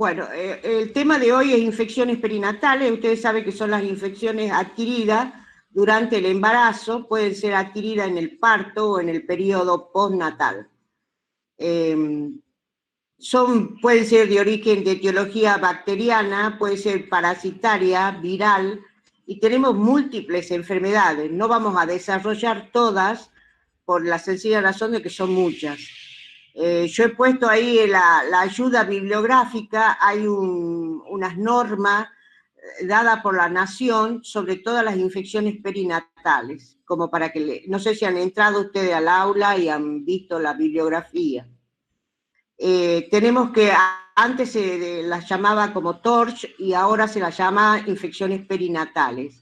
Bueno, el tema de hoy es infecciones perinatales. Ustedes saben que son las infecciones adquiridas durante el embarazo, pueden ser adquiridas en el parto o en el periodo postnatal. Pueden ser de origen de etiología bacteriana, puede ser parasitaria, viral, y tenemos múltiples enfermedades. No vamos a desarrollar todas por la sencilla razón de que son muchas. Yo he puesto ahí la ayuda bibliográfica, hay unas normas dadas por la Nación sobre todas las infecciones perinatales, como para que, no sé si han entrado ustedes al aula y han visto la bibliografía. Tenemos que, antes se las llamaba como TORCH y ahora se las llama infecciones perinatales.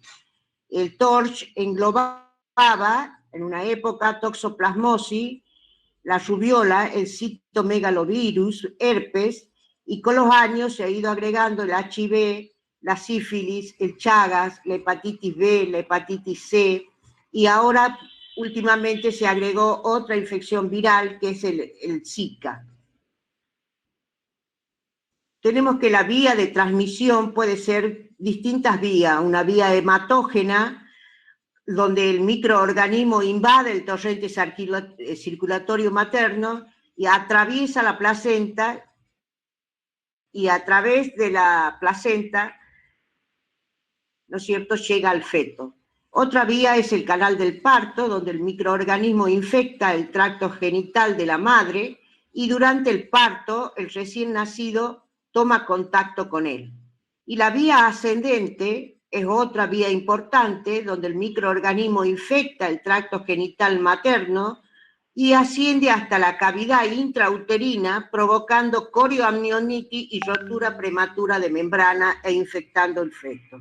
El TORCH englobaba en una época toxoplasmosis, la rubiola, el citomegalovirus, herpes, y con los años se ha ido agregando el HIV, la sífilis, el Chagas, la hepatitis B, la hepatitis C, y ahora últimamente se agregó otra infección viral que es el Zika. Tenemos que la vía de transmisión puede ser distintas vías, una vía hematógena, donde el microorganismo invade el torrente circulatorio materno y atraviesa la placenta, y a través de la placenta, ¿no es cierto?, llega al feto. Otra vía es el canal del parto, donde el microorganismo infecta el tracto genital de la madre y durante el parto el recién nacido toma contacto con él. Y la vía ascendente es otra vía importante, donde el microorganismo infecta el tracto genital materno y asciende hasta la cavidad intrauterina, provocando corioamnionitis y rotura prematura de membrana e infectando el feto.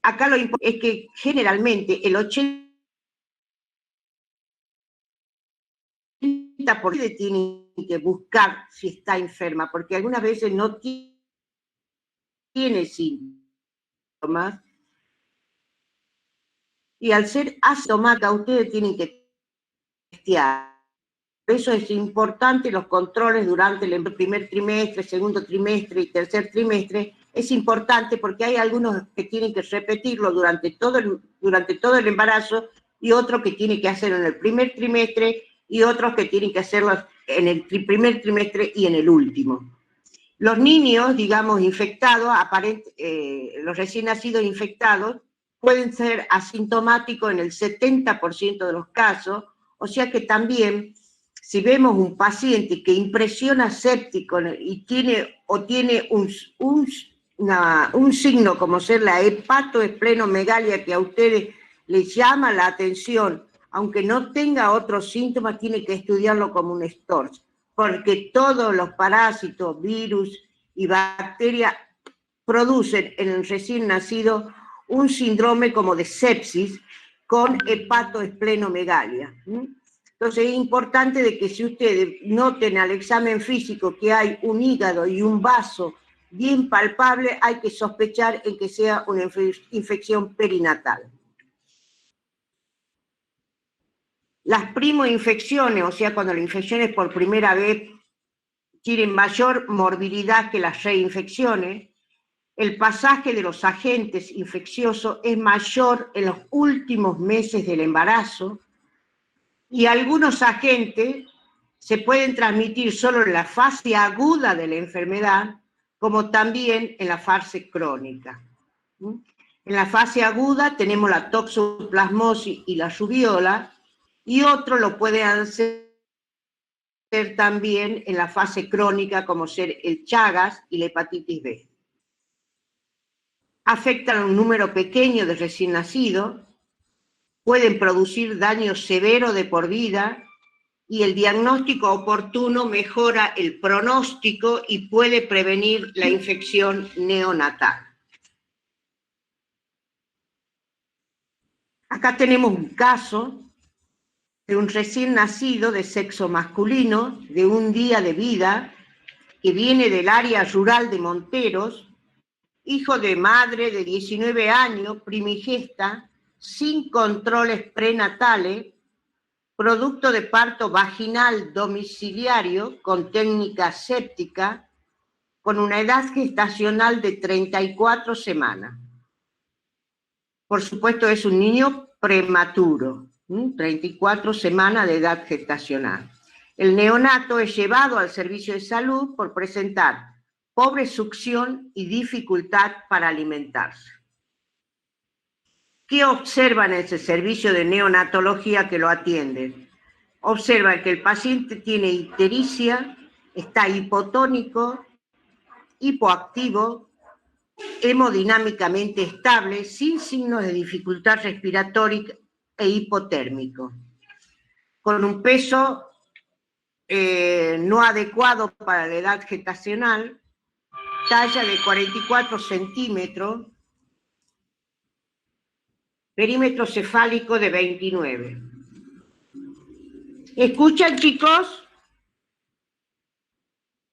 Acá lo importante es que generalmente el 80% tiene que buscar si está enferma, porque algunas veces no tiene síntomas, y al ser asintomática ustedes tienen que testear. Por eso es importante los controles durante el primer trimestre, segundo trimestre y tercer trimestre. Es importante porque hay algunos que tienen que repetirlo durante todo el embarazo y otros que tienen que hacerlo en el primer trimestre y otros que tienen que hacerlo en el primer trimestre y en el último. Los niños, digamos, infectados, los recién nacidos infectados, pueden ser asintomáticos en el 70% de los casos, o sea que también, si vemos un paciente que impresiona séptico y tiene un signo como ser la hepatoesplenomegalia que a ustedes les llama la atención, aunque no tenga otros síntomas, tiene que estudiarlo como un STORCH, porque todos los parásitos, virus y bacterias producen en el recién nacido un síndrome como de sepsis con hepatoesplenomegalia. Entonces es importante de que si ustedes noten al examen físico que hay un hígado y un vaso bien palpable, hay que sospechar en que sea una infección perinatal. Las primoinfecciones, o sea, cuando la infección es por primera vez, tienen mayor morbilidad que las reinfecciones. El pasaje de los agentes infecciosos es mayor en los últimos meses del embarazo y algunos agentes se pueden transmitir solo en la fase aguda de la enfermedad, como también en la fase crónica. En la fase aguda tenemos la toxoplasmosis y la rubiola, y otro lo puede hacer también en la fase crónica, como ser el Chagas y la hepatitis B. Afectan a un número pequeño de recién nacidos, pueden producir daño severo de por vida, y el diagnóstico oportuno mejora el pronóstico y puede prevenir la infección neonatal. Acá tenemos un caso de un recién nacido de sexo masculino, de un día de vida, que viene del área rural de Monteros, hijo de madre de 19 años, primigesta, sin controles prenatales, producto de parto vaginal domiciliario con técnica séptica, con una edad gestacional de 34 semanas. Por supuesto, es un niño prematuro, 34 semanas de edad gestacional. El neonato es llevado al servicio de salud por presentar pobre succión y dificultad para alimentarse. ¿Qué observan en ese servicio de neonatología que lo atienden? Observan que el paciente tiene ictericia, está hipotónico, hipoactivo, hemodinámicamente estable, sin signos de dificultad respiratoria e hipotérmico, con un peso no adecuado para la edad gestacional, talla de 44 centímetros, perímetro cefálico de 29. ¿Escuchan, chicos?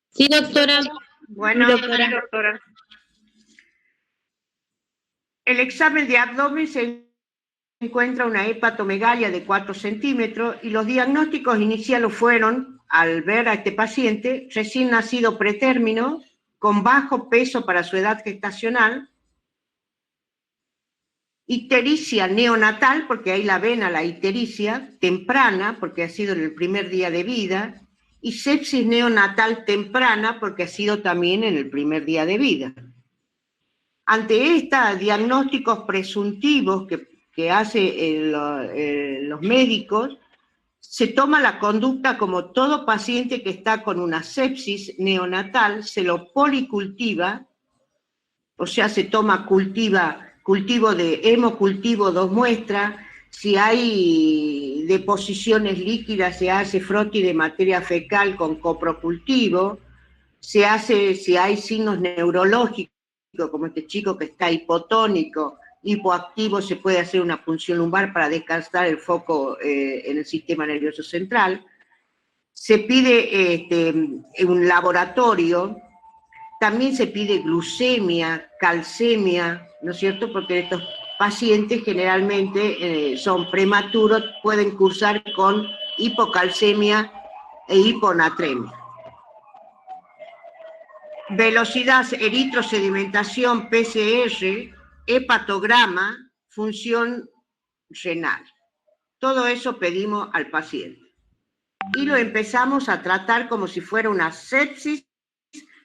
Sí, doctora. Bueno, Sí, doctora. El examen de abdomen se encuentra una hepatomegalia de 4 centímetros y los diagnósticos iniciales fueron, al ver a este paciente, recién nacido pretérmino, con bajo peso para su edad gestacional, ictericia neonatal, porque ahí la ven a la ictericia, temprana, porque ha sido en el primer día de vida, y sepsis neonatal temprana, porque ha sido también en el primer día de vida. Ante estos diagnósticos presuntivos que hacen los médicos, se toma la conducta como todo paciente que está con una sepsis neonatal, se lo policultiva, o sea, se toma cultivo de hemocultivo 2 muestras, si hay deposiciones líquidas se hace frotis de materia fecal con coprocultivo, se hace, si hay signos neurológicos, como este chico que está hipotónico, hipoactivo, se puede hacer una punción lumbar para descansar el foco en el sistema nervioso central. Se pide un laboratorio, también se pide glucemia, calcemia, ¿no es cierto? Porque estos pacientes generalmente son prematuros, pueden cursar con hipocalcemia e hiponatremia. Velocidad, eritrosedimentación, PCR, hepatograma, función renal. Todo eso pedimos al paciente. Y lo empezamos a tratar como si fuera una sepsis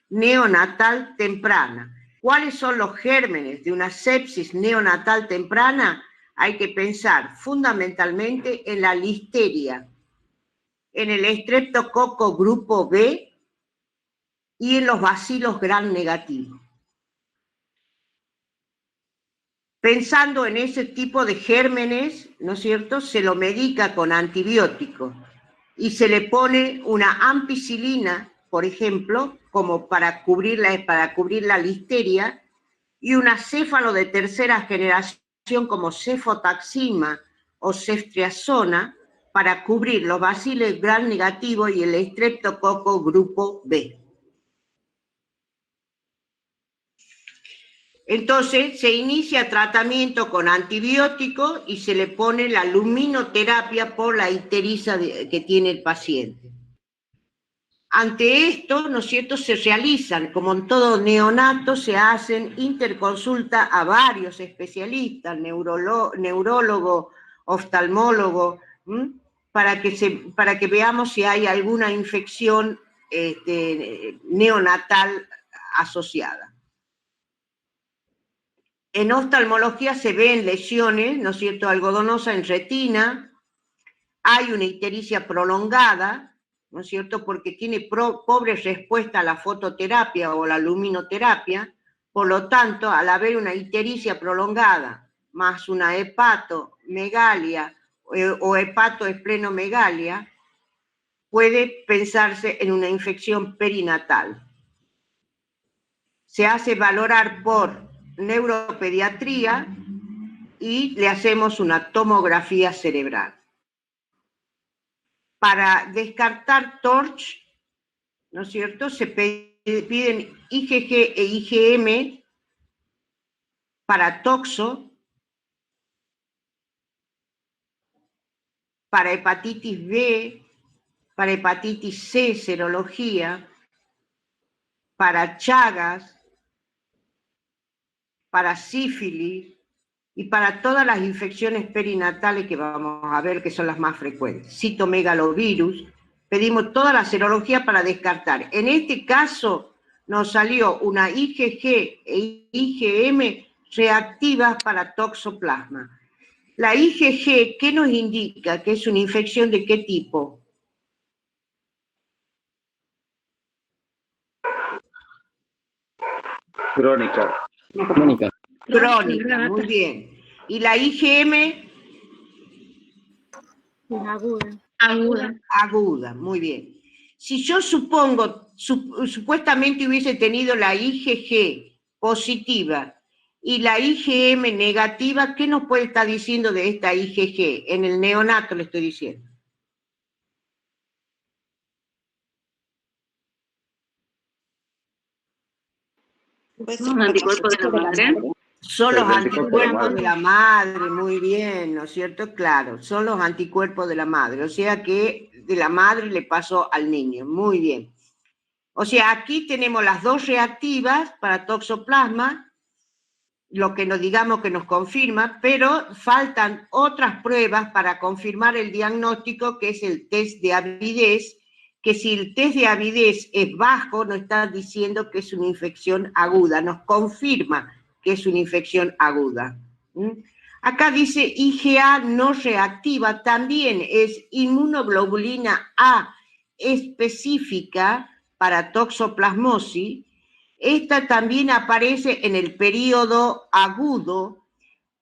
neonatal temprana. ¿Cuáles son los gérmenes de una sepsis neonatal temprana? Hay que pensar fundamentalmente en la listeria, en el estreptococo grupo B, y en los bacilos gram negativos. Pensando en ese tipo de gérmenes, ¿no es cierto?, se lo medica con antibióticos y se le pone una ampicilina, por ejemplo, como para cubrir la listeria, y un acéfalo de tercera generación como cefotaxima o ceftriaxona para cubrir los bacilos gram negativos y el estreptococo grupo B. Entonces se inicia tratamiento con antibiótico y se le pone la luminoterapia por la ictericia que tiene el paciente. Ante esto, ¿no es cierto?, se realizan, como en todo neonato, se hacen interconsulta a varios especialistas, neurólogo, oftalmólogo, para que veamos si hay alguna infección neonatal asociada. En oftalmología se ven lesiones, ¿no es cierto?, algodonosa en retina, hay una ictericia prolongada, ¿no es cierto?, porque tiene pobre respuesta a la fototerapia o la luminoterapia, por lo tanto, al haber una ictericia prolongada, más una hepatomegalia o hepatoesplenomegalia, puede pensarse en una infección perinatal. Se hace valorar por neuropediatría y le hacemos una tomografía cerebral. Para descartar TORCH, ¿no es cierto?, se piden IgG e IgM para toxo, para hepatitis B, para hepatitis C, serología, para Chagas, para sífilis y para todas las infecciones perinatales que vamos a ver que son las más frecuentes. Citomegalovirus, pedimos toda la serología para descartar. En este caso nos salió una IgG e IgM reactivas para toxoplasma. La IgG, ¿qué nos indica? ¿Que es una infección de qué tipo? Crónica. Crónica, muy bien. ¿Y la IgM? Aguda. Aguda, muy bien. Si yo supongo, supuestamente hubiese tenido la IgG positiva y la IgM negativa, ¿qué nos puede estar diciendo de esta IgG? En el neonato le estoy diciendo. Son anticuerpos de la madre. Son los Los anticuerpos de la madre, muy bien, ¿no es cierto? Claro, son los anticuerpos de la madre, o sea que de la madre le pasó al niño, muy bien. O sea, aquí tenemos las dos reactivas para toxoplasma, lo que nos digamos que nos confirma, pero faltan otras pruebas para confirmar el diagnóstico, que es el test de avidez, que si el test de avidez es bajo, nos está diciendo que es una infección aguda, nos confirma que es una infección aguda. Acá dice IgA no reactiva, también es inmunoglobulina A específica para toxoplasmosis. Esta también aparece en el periodo agudo,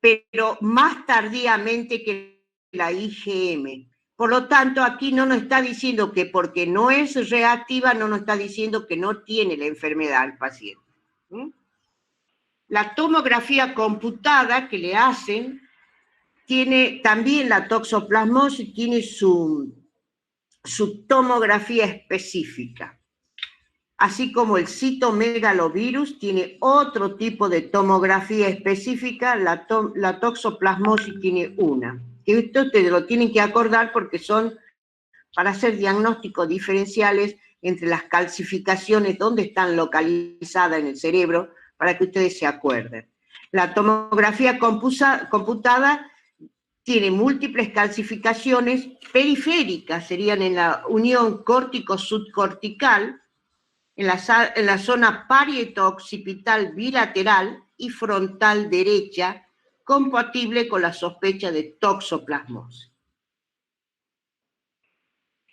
pero más tardíamente que la IgM. Por lo tanto, aquí no nos está diciendo que porque no es reactiva, no nos está diciendo que no tiene la enfermedad al paciente. La tomografía computada que le hacen tiene también la toxoplasmosis, tiene su tomografía específica. Así como el citomegalovirus tiene otro tipo de tomografía específica, la toxoplasmosis tiene una. Que ustedes lo tienen que acordar porque son para hacer diagnósticos diferenciales entre las calcificaciones, dónde están localizadas en el cerebro, para que ustedes se acuerden. La tomografía computada tiene múltiples calcificaciones periféricas, serían en la unión córtico-subcortical, en la zona parieto-occipital bilateral y frontal derecha, compatible con la sospecha de toxoplasmosis.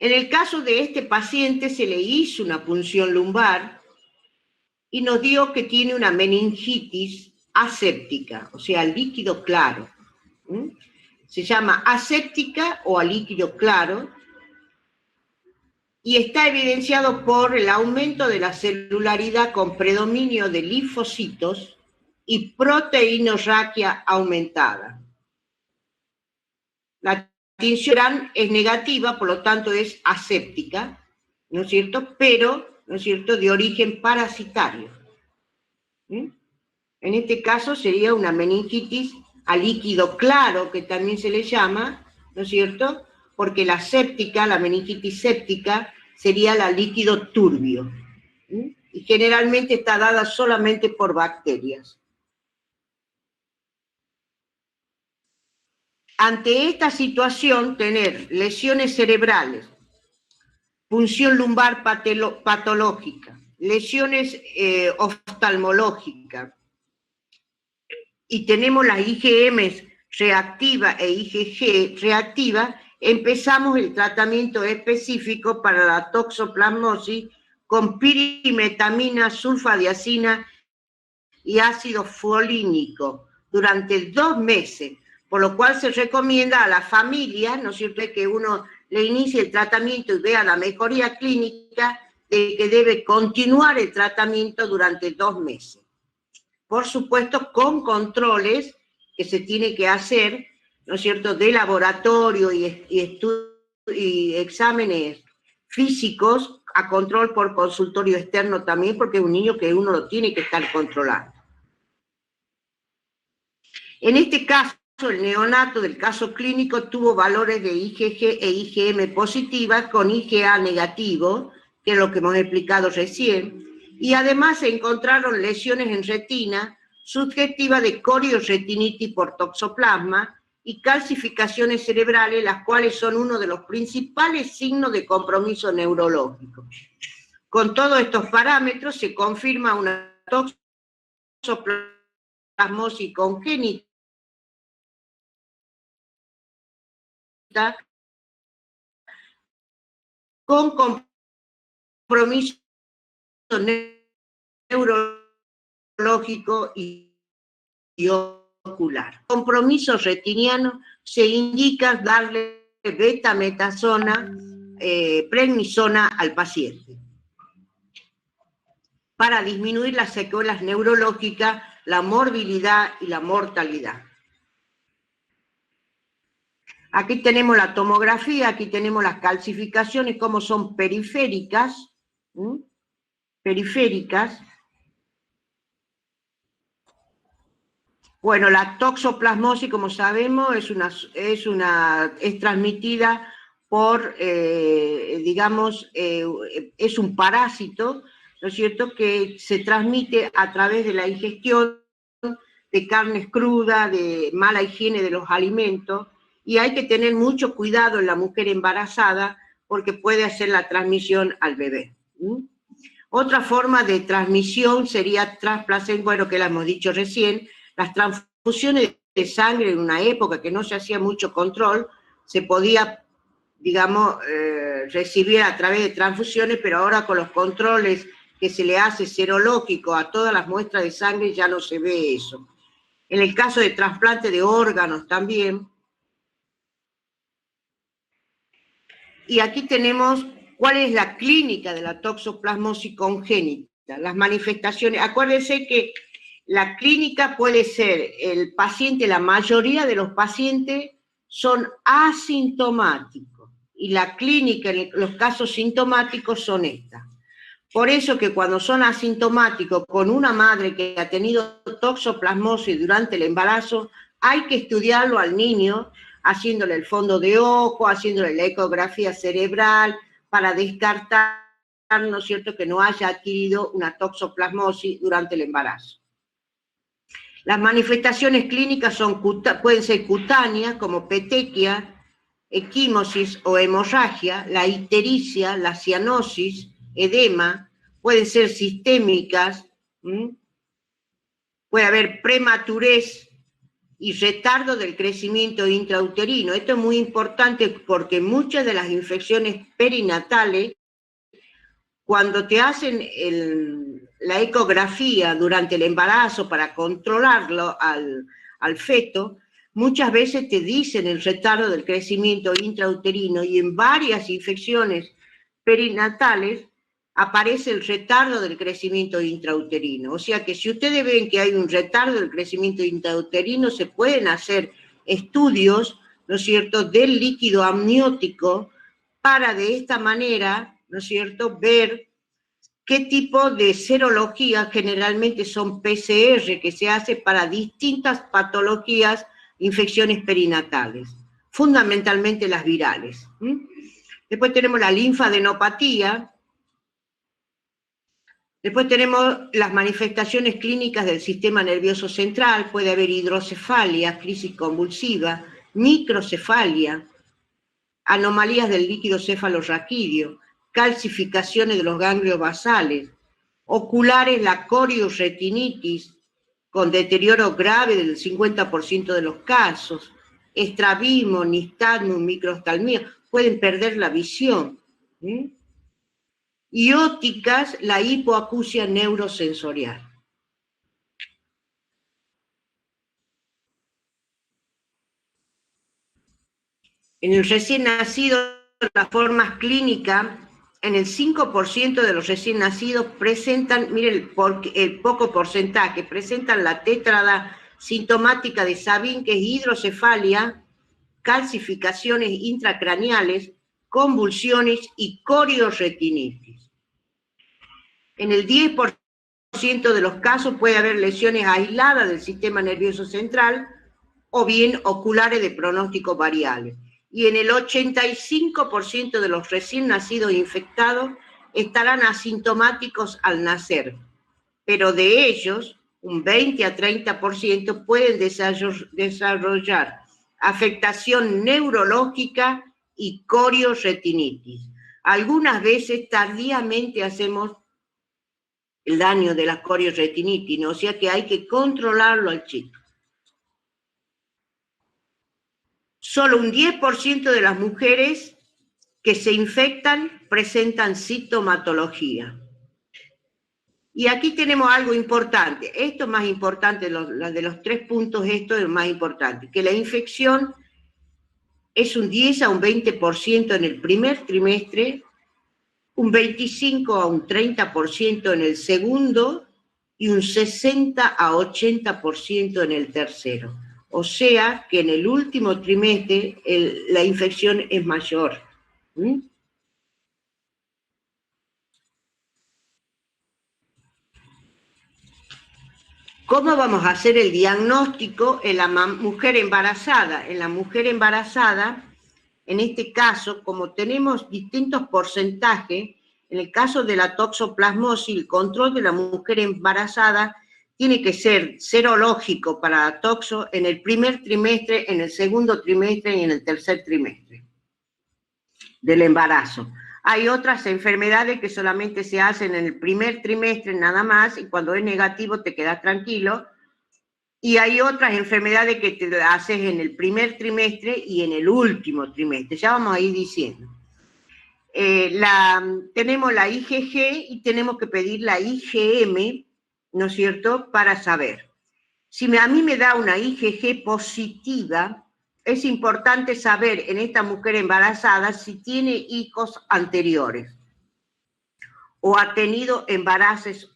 En el caso de este paciente se le hizo una punción lumbar y nos dio que tiene una meningitis aséptica, o sea, líquido claro. Se llama aséptica o a líquido claro y está evidenciado por el aumento de la celularidad con predominio de linfocitos y proteinorraquia aumentada. La tinción es negativa, por lo tanto es aséptica, ¿no es cierto? Pero, ¿no es cierto?, de origen parasitario. En este caso sería una meningitis a líquido claro, que también se le llama, ¿no es cierto?, porque la séptica, la meningitis séptica, sería la líquido turbio. Y generalmente está dada solamente por bacterias. Ante esta situación, tener lesiones cerebrales, punción lumbar patológica, lesiones oftalmológicas, y tenemos las IgM reactiva e IgG reactiva, empezamos el tratamiento específico para la toxoplasmosis con pirimetamina, sulfadiazina y ácido folínico durante 2 meses, por lo cual se recomienda a la familia, ¿no es cierto?, que uno le inicie el tratamiento y vea la mejoría clínica, de que debe continuar el tratamiento durante 2 meses. Por supuesto, con controles que se tiene que hacer, ¿no es cierto?, de laboratorio y exámenes físicos a control por consultorio externo también, porque es un niño que uno lo tiene que estar controlando. En este caso, el neonato del caso clínico tuvo valores de IgG e IgM positivas con IgA negativo, que es lo que hemos explicado recién, y además se encontraron lesiones en retina subjetivas de corioretinitis por toxoplasma y calcificaciones cerebrales, las cuales son uno de los principales signos de compromiso neurológico. Con todos estos parámetros se confirma una toxoplasmosis congénita con compromiso neurológico y ocular. Compromiso retiniano se indica darle betametasona, prednisona al paciente para disminuir las secuelas neurológicas, la morbilidad y la mortalidad. Aquí tenemos la tomografía, aquí tenemos las calcificaciones, como son periféricas, periféricas. Bueno, la toxoplasmosis, como sabemos, es transmitida por, digamos, es un parásito, ¿no es cierto?, que se transmite a través de la ingestión de carnes crudas, de mala higiene de los alimentos, y hay que tener mucho cuidado en la mujer embarazada porque puede hacer la transmisión al bebé. Otra forma de transmisión sería transplacen, bueno, que la hemos dicho recién, las transfusiones de sangre en una época que no se hacía mucho control, se podía, digamos, recibir a través de transfusiones, pero ahora con los controles que se le hace serológico a todas las muestras de sangre ya no se ve eso. En el caso de trasplante de órganos también. Y aquí tenemos cuál es la clínica de la toxoplasmosis congénita, las manifestaciones. Acuérdense que la clínica puede ser el paciente, la mayoría de los pacientes son asintomáticos, y la clínica en los casos sintomáticos son estas. Por eso que cuando son asintomáticos con una madre que ha tenido toxoplasmosis durante el embarazo, hay que estudiarlo al niño, haciéndole el fondo de ojo, haciéndole la ecografía cerebral, para descartar, ¿no es cierto?, que no haya adquirido una toxoplasmosis durante el embarazo. Las manifestaciones clínicas pueden ser cutáneas, como petequia, equimosis o hemorragia, la ictericia, la cianosis, edema, pueden ser sistémicas, puede haber prematurez y retardo del crecimiento intrauterino. Esto es muy importante porque muchas de las infecciones perinatales, cuando te hacen la ecografía durante el embarazo para controlarlo al feto, muchas veces te dicen el retardo del crecimiento intrauterino, y en varias infecciones perinatales aparece el retardo del crecimiento intrauterino. O sea que si ustedes ven que hay un retardo del crecimiento intrauterino, se pueden hacer estudios, ¿no es cierto?, del líquido amniótico, para de esta manera, ¿no es cierto?, ver qué tipo de serología, generalmente son PCR, que se hace para distintas patologías, infecciones perinatales, fundamentalmente las virales. Después tenemos la linfadenopatía. Después tenemos las manifestaciones clínicas del sistema nervioso central. Puede haber hidrocefalia, crisis convulsiva, microcefalia, anomalías del líquido cefalorraquídeo, calcificaciones de los ganglios basales, oculares, la corioretinitis, con deterioro grave del 50% de los casos, estrabismo, nistagmo, microftalmía, pueden perder la visión. Y ópticas, la hipoacusia neurosensorial. En el recién nacido, las formas clínicas, en el 5% de los recién nacidos presentan, miren el poco porcentaje, presentan la tétrada sintomática de Sabin, que es hidrocefalia, calcificaciones intracraneales, convulsiones y corioretinitis. En el 10% de los casos puede haber lesiones aisladas del sistema nervioso central o bien oculares de pronóstico variable. Y en el 85% de los recién nacidos infectados estarán asintomáticos al nacer, pero de ellos, un 20 a 30% pueden desarrollar afectación neurológica y corioretinitis. Algunas veces tardíamente hacemos el daño de la corioretinitis, ¿no? O sea que hay que controlarlo al chico. Solo un 10% de las mujeres que se infectan presentan sintomatología. Y aquí tenemos algo importante. Esto es más importante, de los 3 puntos, esto es más importante, que la infección es un 10 a un 20% en el primer trimestre, un 25 a un 30% en el segundo y un 60 a 80% en el tercero. O sea que en el último trimestre la infección es mayor. ¿Mm? ¿Cómo vamos a hacer el diagnóstico en la mujer embarazada? En la mujer embarazada, en este caso, como tenemos distintos porcentajes, en el caso de la toxoplasmosis, el control de la mujer embarazada tiene que ser serológico para la toxo en el primer trimestre, en el segundo trimestre y en el tercer trimestre del embarazo. Hay otras enfermedades que solamente se hacen en el primer trimestre nada más, y cuando es negativo te quedas tranquilo. Y hay otras enfermedades que te haces en el primer trimestre y en el último trimestre. Ya vamos a ir diciendo. Tenemos la IgG y tenemos que pedir la IgM, ¿no es cierto?, para saber. Si a mí me da una IgG positiva, es importante saber en esta mujer embarazada si tiene hijos anteriores o ha tenido embarazos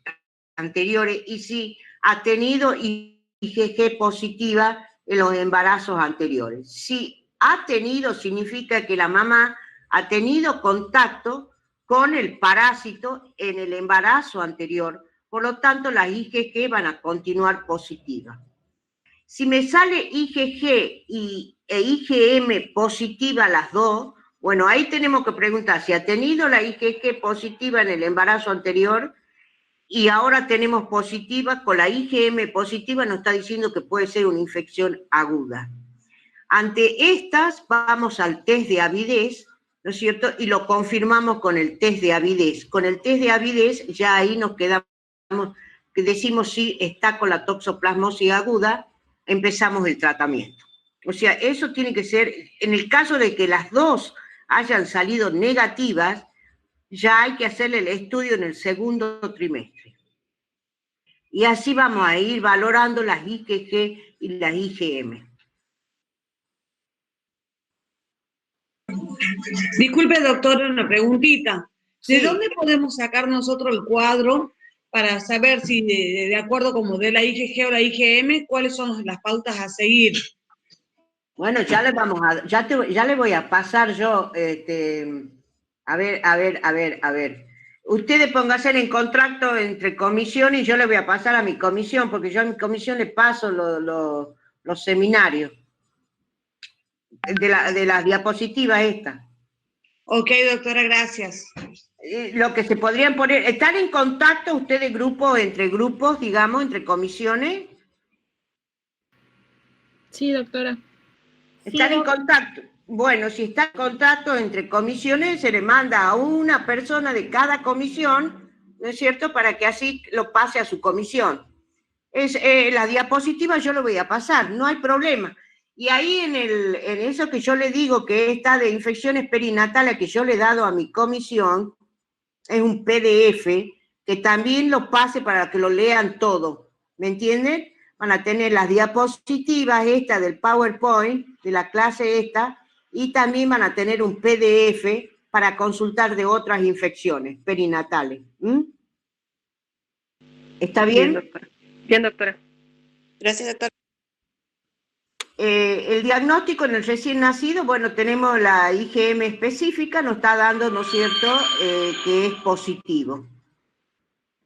anteriores y si ha tenido IgG positiva en los embarazos anteriores. Si ha tenido, significa que la mamá ha tenido contacto con el parásito en el embarazo anterior, por lo tanto las IgG van a continuar positivas. Si me sale IgG e IgM positiva las dos, bueno, ahí tenemos que preguntar si ha tenido la IgG positiva en el embarazo anterior y ahora tenemos positiva, con la IgM positiva nos está diciendo que puede ser una infección aguda. Ante estas vamos al test de avidez, ¿no es cierto? Y lo confirmamos con el test de avidez. Con el test de avidez ya ahí nos quedamos, que decimos si está con la toxoplasmosis aguda, empezamos el tratamiento. O sea, eso tiene que ser, en el caso de que las dos hayan salido negativas, ya hay que hacerle el estudio en el segundo trimestre. Y así vamos a ir valorando las IgG y las IgM. Disculpe, doctora, una preguntita. ¿De Sí. dónde podemos sacar nosotros el cuadro para saber si de acuerdo como de la IgG o la IgM, cuáles son las pautas a seguir? Bueno, ya le voy a pasar yo, a ver. Ustedes pónganse en contacto entre comisiones y yo le voy a pasar a mi comisión, porque yo a mi comisión le paso los seminarios de las diapositivas estas. Ok, doctora, gracias. Lo que se podrían poner, ¿están en contacto ustedes entre grupos, digamos, entre comisiones? Sí, doctora. ¿Están en contacto? Bueno, si está en contacto entre comisiones, se le manda a una persona de cada comisión, ¿no es cierto?, para que así lo pase a su comisión. La diapositiva yo lo voy a pasar, no hay problema. Y ahí en eso que yo le digo que está de infecciones perinatales que yo le he dado a mi comisión, es un PDF que también lo pase para que lo lean todo, ¿me entienden? Van a tener las diapositivas estas del PowerPoint, de la clase esta, y también van a tener un PDF para consultar de otras infecciones perinatales. ¿Mm? ¿Está bien? Bien, doctora. Bien, doctora. Gracias, doctora. El diagnóstico en el recién nacido, bueno, tenemos la IgM específica, nos está dando, ¿no es cierto?, que es positivo.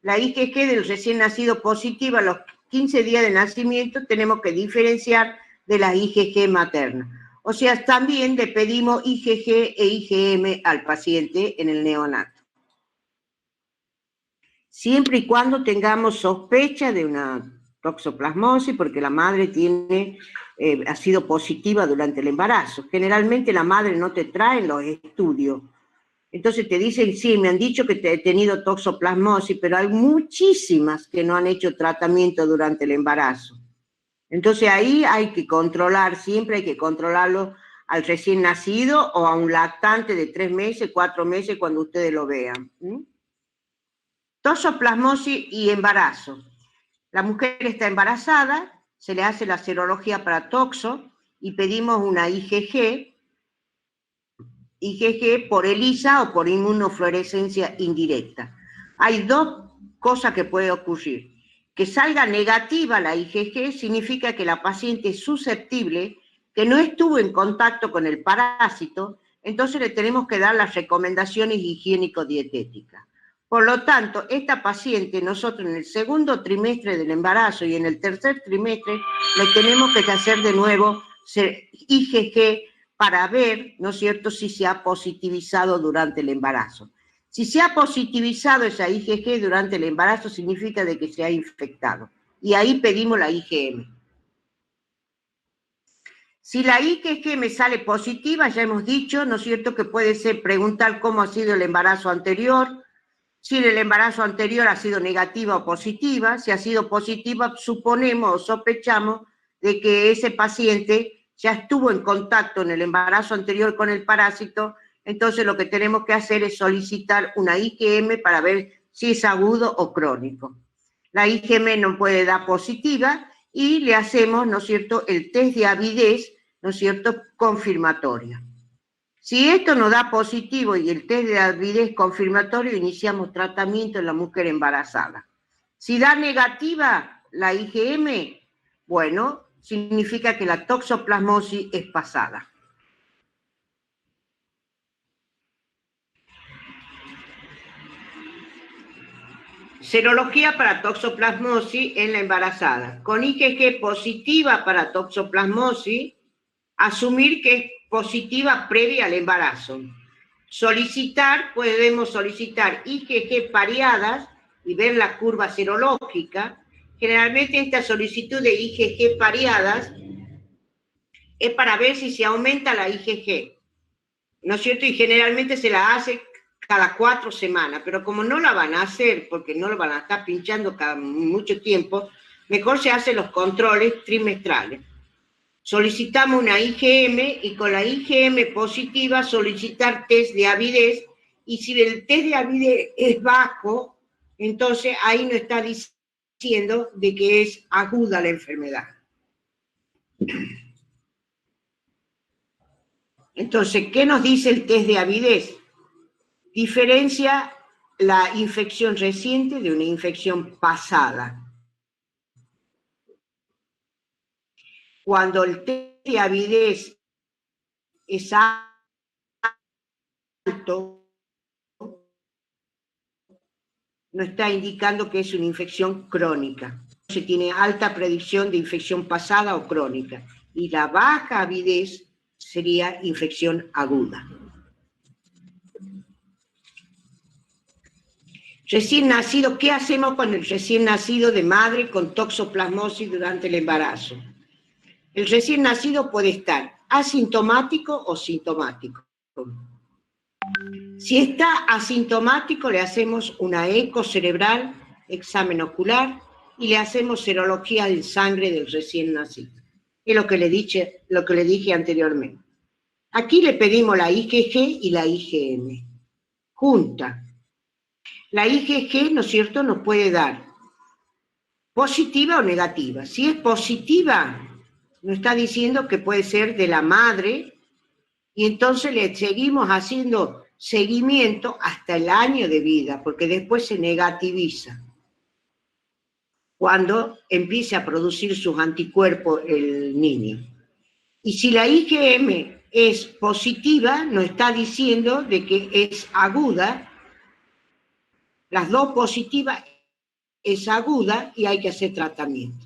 La IgG del recién nacido positiva a los 15 días de nacimiento, tenemos que diferenciar de la IgG materna. O sea, también le pedimos IgG e IgM al paciente en el neonato. Siempre y cuando tengamos sospecha de una toxoplasmosis, porque la madre ha sido positiva durante el embarazo. Generalmente la madre no te trae los estudios. Entonces te dicen, sí, me han dicho que he tenido toxoplasmosis, pero hay muchísimas que no han hecho tratamiento durante el embarazo. Entonces ahí hay que controlar, siempre hay que controlarlo al recién nacido o a un lactante de 3 meses, 4 meses, cuando ustedes lo vean. Toxoplasmosis y embarazo. La mujer está embarazada, se le hace la serología para toxo y pedimos una IgG por ELISA o por inmunofluorescencia indirecta. Hay dos cosas que pueden ocurrir. Que salga negativa la IgG significa que la paciente es susceptible, que no estuvo en contacto con el parásito, entonces le tenemos que dar las recomendaciones higiénico-dietéticas. Por lo tanto, esta paciente, nosotros en el segundo trimestre del embarazo y en el tercer trimestre, le tenemos que hacer de nuevo IgG para ver, ¿no es cierto?, si se ha positivizado durante el embarazo. Si se ha positivizado esa IgG durante el embarazo, significa de que se ha infectado. Y ahí pedimos la IgM. Si la IgG me sale positiva, ya hemos dicho, ¿no es cierto?, que puede ser preguntar cómo ha sido el embarazo anterior, si el embarazo anterior ha sido negativa o positiva. Si ha sido positiva, suponemos o sospechamos de que ese paciente ya estuvo en contacto en el embarazo anterior con el parásito, entonces lo que tenemos que hacer es solicitar una IgM para ver si es agudo o crónico. La IgM no puede dar positiva y le hacemos, ¿no es cierto?, el test de avidez, ¿no es cierto?, confirmatorio. Si esto nos da positivo y el test de avidez confirmatorio, iniciamos tratamiento en la mujer embarazada. Si da negativa la IgM, bueno, significa que la toxoplasmosis es pasada. Serología para toxoplasmosis en la embarazada. Con IgG positiva para toxoplasmosis, asumir que es positiva previa al embarazo. Podemos solicitar IgG pareadas y ver la curva serológica. Generalmente esta solicitud de IgG pareadas es para ver si se aumenta la IgG, ¿no es cierto? Y generalmente se la hace cada 4 semanas, pero como no la van a hacer, porque no lo van a estar pinchando cada mucho tiempo, mejor se hacen los controles trimestrales. Solicitamos una IgM y con la IgM positiva solicitar test de avidez, y si el test de avidez es bajo, entonces ahí nos está diciendo de que es aguda la enfermedad. Entonces, ¿qué nos dice el test de avidez? Diferencia la infección reciente de una infección pasada. Cuando el test de avidez es alto, nos está indicando que es una infección crónica. Se tiene alta predicción de infección pasada o crónica. Y la baja avidez sería infección aguda. Recién nacido, ¿qué hacemos con el recién nacido de madre con toxoplasmosis durante el embarazo? El recién nacido puede estar asintomático o sintomático. Si está asintomático, le hacemos una eco cerebral, examen ocular, y le hacemos serología de sangre del recién nacido. Es lo que le dije anteriormente. Aquí le pedimos la IgG y la IgM junta. La IgG, ¿no es cierto?, nos puede dar positiva o negativa. Si es positiva, nos está diciendo que puede ser de la madre, y entonces le seguimos haciendo seguimiento hasta el año de vida, porque después se negativiza cuando empiece a producir sus anticuerpos el niño. Y si la IgM es positiva, nos está diciendo de que es aguda. Las dos positivas es aguda y hay que hacer tratamiento.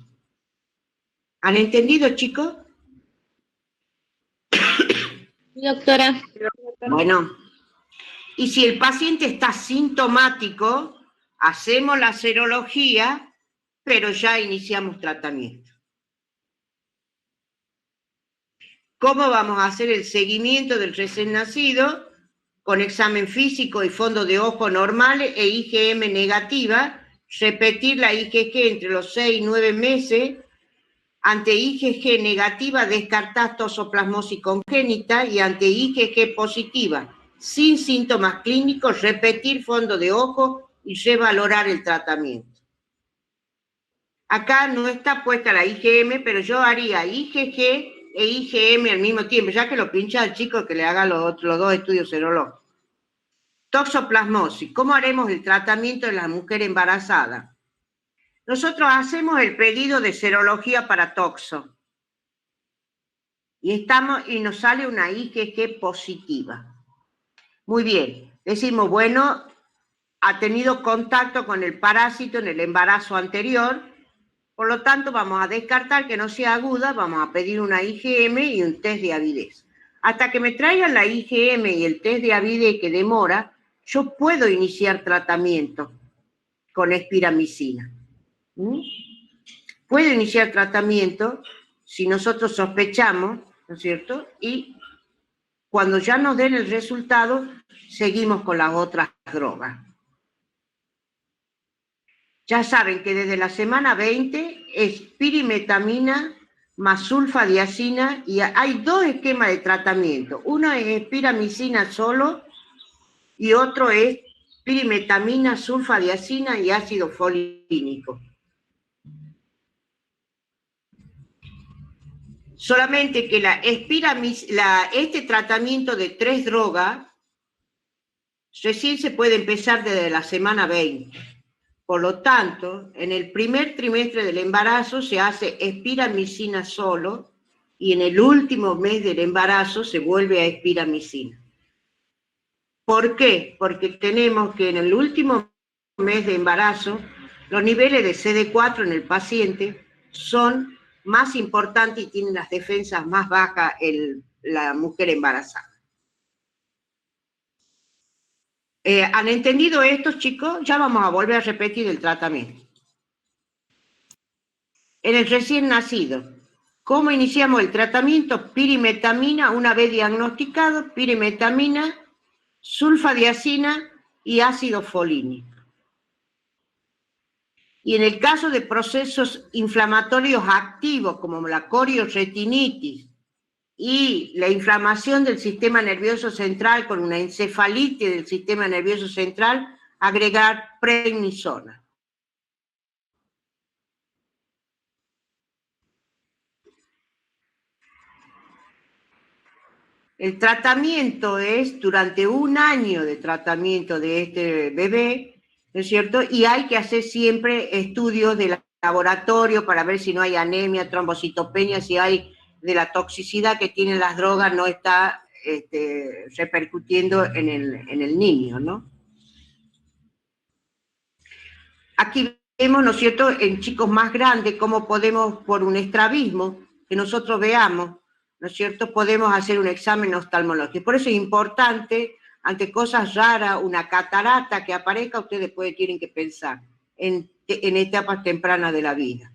¿Han entendido, chicos? Sí, doctora. Bueno, y si el paciente está sintomático, hacemos la serología, pero ya iniciamos tratamiento. ¿Cómo vamos a hacer el seguimiento del recién nacido? Con examen físico y fondo de ojo normal e IgM negativa, repetir la IgG entre los 6 y 9 meses. Ante IgG negativa, descartar toxoplasmosis congénita, y ante IgG positiva, sin síntomas clínicos, repetir fondo de ojo y revalorar el tratamiento. Acá no está puesta la IgM, pero yo haría IgG e IgM al mismo tiempo, ya que lo pincha al chico que le haga los dos estudios serológicos. Toxoplasmosis. ¿Cómo haremos el tratamiento de la mujer embarazada? Nosotros hacemos el pedido de serología para toxo. Y nos sale una IgG positiva. Muy bien. Decimos, bueno, ha tenido contacto con el parásito en el embarazo anterior, por lo tanto vamos a descartar que no sea aguda, vamos a pedir una IgM y un test de avidez. Hasta que me traigan la IgM y el test de avidez que demora, yo puedo iniciar tratamiento con espiramicina. Puedo iniciar tratamiento si nosotros sospechamos, ¿no es cierto? Y cuando ya nos den el resultado, seguimos con las otras drogas. Ya saben que desde la semana 20 es pirimetamina más sulfadiazina, y hay dos esquemas de tratamiento. Uno es espiramicina solo y otro es pirimetamina, sulfadiazina y ácido folínico. Solamente que este tratamiento de 3 drogas recién se puede empezar desde la semana 20. Por lo tanto, en el primer trimestre del embarazo se hace espiramicina solo, y en el último mes del embarazo se vuelve a espiramicina. ¿Por qué? Porque tenemos que en el último mes de embarazo los niveles de CD4 en el paciente son más importantes y tienen las defensas más bajas en la mujer embarazada. ¿Han entendido esto, chicos? Ya vamos a volver a repetir el tratamiento. En el recién nacido, ¿cómo iniciamos el tratamiento? Pirimetamina, una vez diagnosticado, pirimetamina, sulfadiazina y ácido folínico. Y en el caso de procesos inflamatorios activos, como la coriorretinitis y la inflamación del sistema nervioso central con una encefalitis del sistema nervioso central, agregar prednisona. El tratamiento es durante 1 año de tratamiento de este bebé, ¿no es cierto? Y hay que hacer siempre estudios de laboratorio para ver si no hay anemia, trombocitopenia, si hay de la toxicidad que tienen las drogas, no está repercutiendo en el niño, ¿no? Aquí vemos, ¿no es cierto?, en chicos más grandes, cómo podemos, por un estrabismo, que nosotros veamos, ¿no es cierto?, podemos hacer un examen oftalmológico. Por eso es importante, ante cosas raras, una catarata que aparezca, ustedes después tienen que pensar en etapas tempranas de la vida.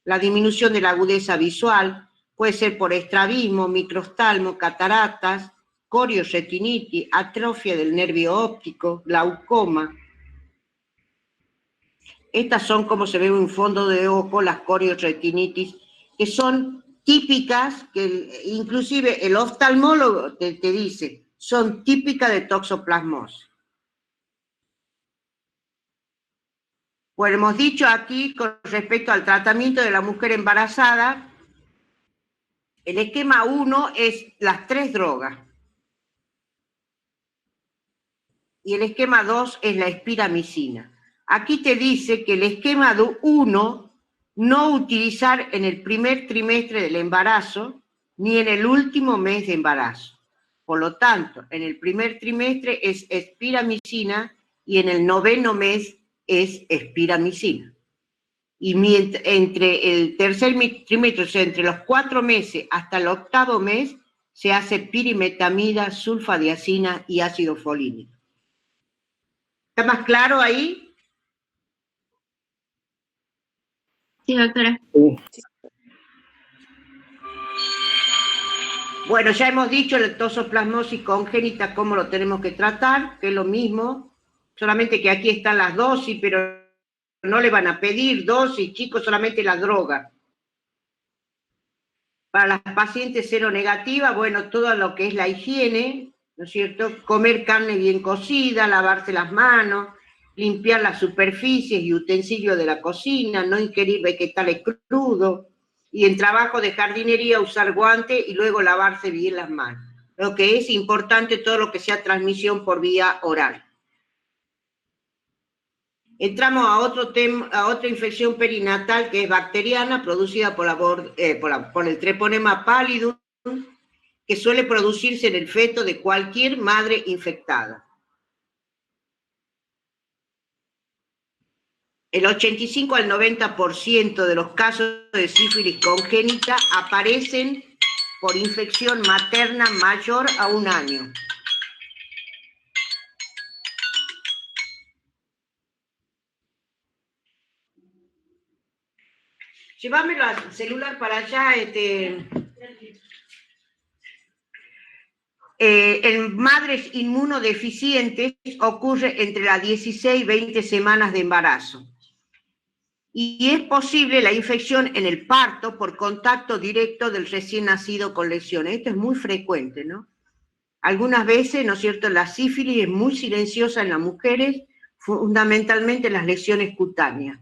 La disminución de la agudeza visual puede ser por estrabismo, microoftalmo, cataratas, coriorretinitis, atrofia del nervio óptico, glaucoma. Estas son, como se ve en un fondo de ojo, las coriorretinitis, que son típicas, que inclusive el oftalmólogo te dice, son típicas de toxoplasmosis. Pues hemos dicho aquí, con respecto al tratamiento de la mujer embarazada, el esquema 1 es las 3 drogas. Y el esquema 2 es la espiramicina. Aquí te dice que el esquema 1 no utilizar en el primer trimestre del embarazo ni en el último mes de embarazo. Por lo tanto, en el primer trimestre es espiramicina y en el 9º mes es espiramicina. Y entre el tercer trimestre, o sea, entre los 4 meses hasta el 8º mes, se hace pirimetamida, sulfadiazina y ácido folínico. ¿Está más claro ahí? Sí, doctora. Bueno, ya hemos dicho la toxoplasmosis congénita, cómo lo tenemos que tratar, que es lo mismo, solamente que aquí están las dosis, pero no le van a pedir dosis, chicos, solamente la droga. Para las pacientes seronegativas, bueno, todo lo que es la higiene, ¿no es cierto? Comer carne bien cocida, lavarse las manos, limpiar las superficies y utensilios de la cocina, no ingerir vegetales crudos, y en trabajo de jardinería usar guantes y luego lavarse bien las manos. Lo que es importante, todo lo que sea transmisión por vía oral. Entramos a otro tema, a otra infección perinatal que es bacteriana, producida por el treponema pallidum, que suele producirse en el feto de cualquier madre infectada. El 85 al 90% de los casos de sífilis congénita aparecen por infección materna mayor a 1 año. Llévamelo al celular para allá, en madres inmunodeficientes ocurre entre las 16 y 20 semanas de embarazo. Y es posible la infección en el parto por contacto directo del recién nacido con lesiones. Esto es muy frecuente, ¿no? Algunas veces, ¿no es cierto?, la sífilis es muy silenciosa en las mujeres, fundamentalmente en las lesiones cutáneas.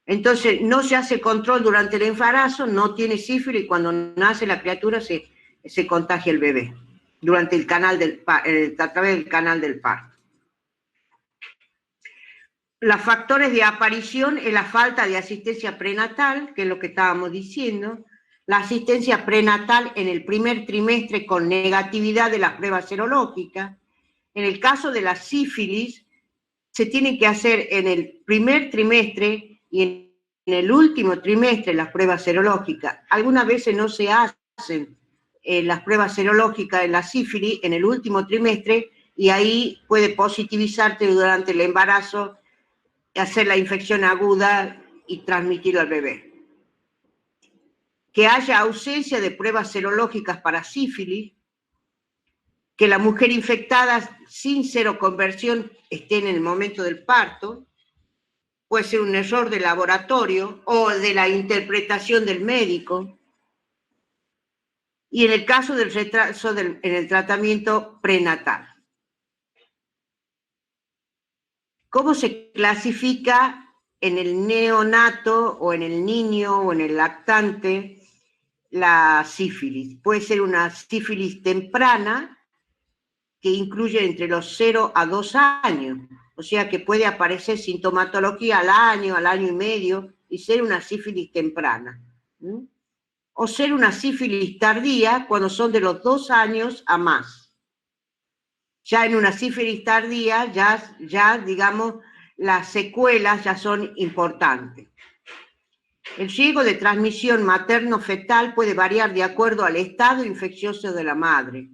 Entonces, no se hace control durante el embarazo, no tiene sífilis, y cuando nace la criatura se contagia el bebé, durante el canal a través del canal del parto. Los factores de aparición es la falta de asistencia prenatal, que es lo que estábamos diciendo, la asistencia prenatal en el primer trimestre con negatividad de las pruebas serológicas. En el caso de la sífilis, se tiene que hacer en el primer trimestre y en el último trimestre las pruebas serológicas. Algunas veces no se hacen las pruebas serológicas en la sífilis en el último trimestre y ahí puede positivizarte durante el embarazo, hacer la infección aguda y transmitirlo al bebé. Que haya ausencia de pruebas serológicas para sífilis, que la mujer infectada sin seroconversión esté en el momento del parto, puede ser un error de laboratorio o de la interpretación del médico, y en el caso del retraso en el tratamiento prenatal. ¿Cómo se clasifica en el neonato o en el niño o en el lactante la sífilis? Puede ser una sífilis temprana que incluye entre los 0 a 2 años, o sea que puede aparecer sintomatología al año y medio y ser una sífilis temprana. O ser una sífilis tardía cuando son de los 2 años a más. Ya en una sífilis tardía, ya digamos, las secuelas ya son importantes. El riesgo de transmisión materno-fetal puede variar de acuerdo al estado infeccioso de la madre.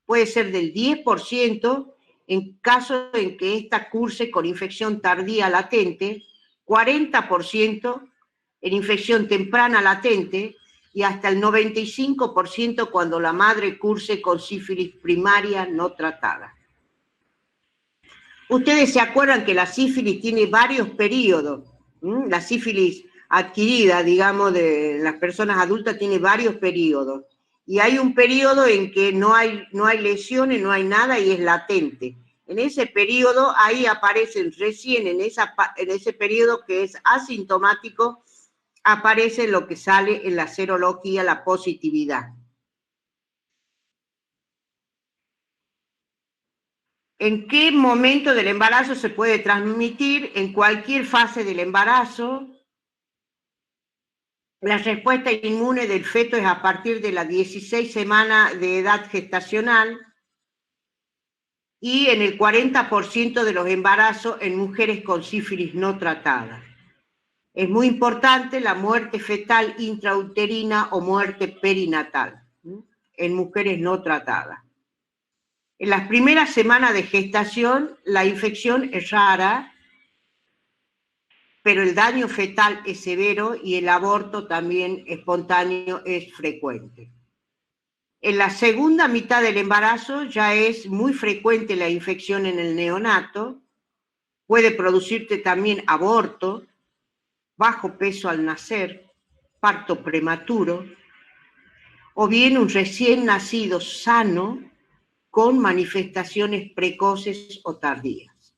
Puede ser del 10% en caso en que ésta curse con infección tardía latente, 40% en infección temprana latente y hasta el 95% cuando la madre curse con sífilis primaria no tratada. Ustedes se acuerdan que la sífilis tiene varios periodos. La sífilis adquirida, digamos, de las personas adultas tiene varios periodos. Y hay un periodo en que no hay lesiones, no hay nada y es latente. En ese periodo, ahí aparecen recién, en ese periodo que es asintomático, aparece lo que sale en la serología, la positividad. ¿En qué momento del embarazo se puede transmitir? En cualquier fase del embarazo. La respuesta inmune del feto es a partir de las 16 semanas de edad gestacional y en el 40% de los embarazos en mujeres con sífilis no tratadas. Es muy importante la muerte fetal intrauterina o muerte perinatal. en mujeres no tratadas. En las primeras semanas de gestación, la infección es rara, pero el daño fetal es severo y el aborto también espontáneo es frecuente. En la segunda mitad del embarazo ya es muy frecuente la infección en el neonato, puede producirte también aborto, bajo peso al nacer, parto prematuro, o bien un recién nacido sano con manifestaciones precoces o tardías.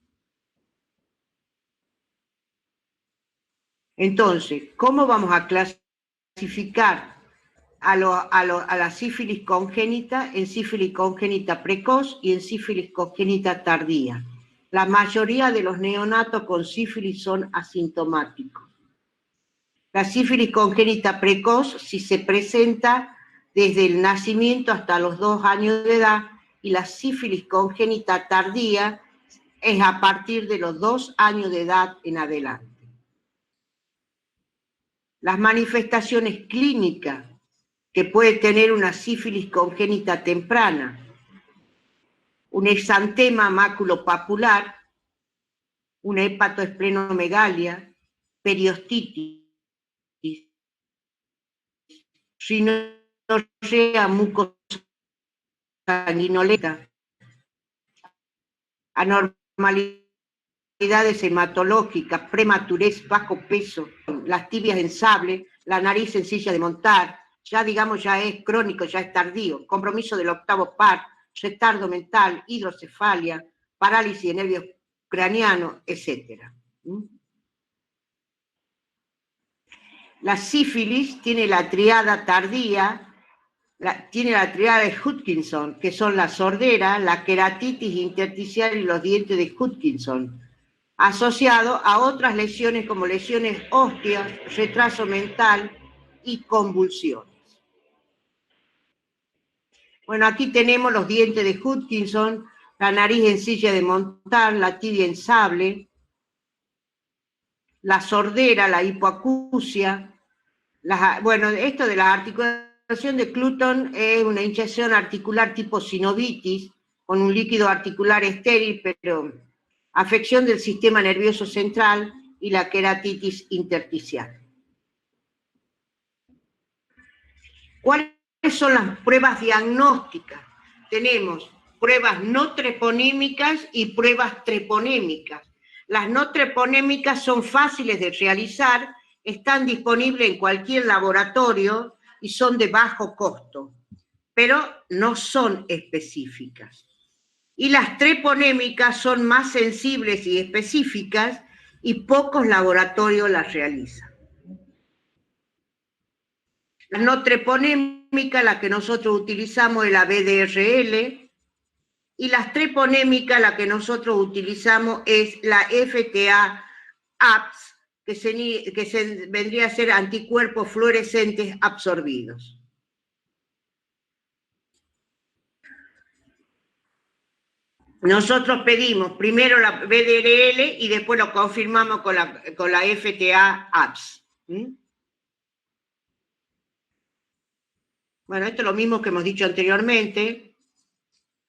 Entonces, ¿cómo vamos a clasificar a la sífilis congénita en sífilis congénita precoz y en sífilis congénita tardía? La mayoría de los neonatos con sífilis son asintomáticos. La sífilis congénita precoz, si se presenta desde el nacimiento hasta los 2 años de edad, y la sífilis congénita tardía es a partir de los 2 años de edad en adelante. Las manifestaciones clínicas que puede tener una sífilis congénita temprana, un exantema maculopapular, una hepatoesplenomegalia, periostitis, rinorrea mucosanguinolenta, anormalidades hematológicas, prematurez, bajo peso, las tibias en sable, la nariz en silla de montar, ya digamos ya es crónico, ya es tardío, compromiso del octavo par, retardo mental, hidrocefalia, parálisis de nervios craneanos, etc. La sífilis tiene la triada tardía, tiene la triada de Hutchinson, que son la sordera, la queratitis intersticial y los dientes de Hutchinson, asociado a otras lesiones como lesiones óseas, retraso mental y convulsiones. Bueno, aquí tenemos los dientes de Hutchinson, la nariz en silla de montar, la tibia en sable, la sordera, la hipoacusia. Bueno, esto de la articulación de Cluton es una hinchazón articular tipo sinovitis, con un líquido articular estéril, pero afección del sistema nervioso central y la queratitis intersticial. ¿Cuáles son las pruebas diagnósticas? Tenemos pruebas no treponémicas y pruebas treponémicas. Las no treponémicas son fáciles de realizar, están disponibles en cualquier laboratorio y son de bajo costo, pero no son específicas. Y las treponémicas son más sensibles y específicas y pocos laboratorios las realizan. La no treponémica, la que nosotros utilizamos es la BDRL, y las treponémicas, la que nosotros utilizamos es la FTA-APS, que vendría a ser anticuerpos fluorescentes absorbidos. Nosotros pedimos primero la BDRL y después lo confirmamos con la FTA-APS. Bueno, esto es lo mismo que hemos dicho anteriormente.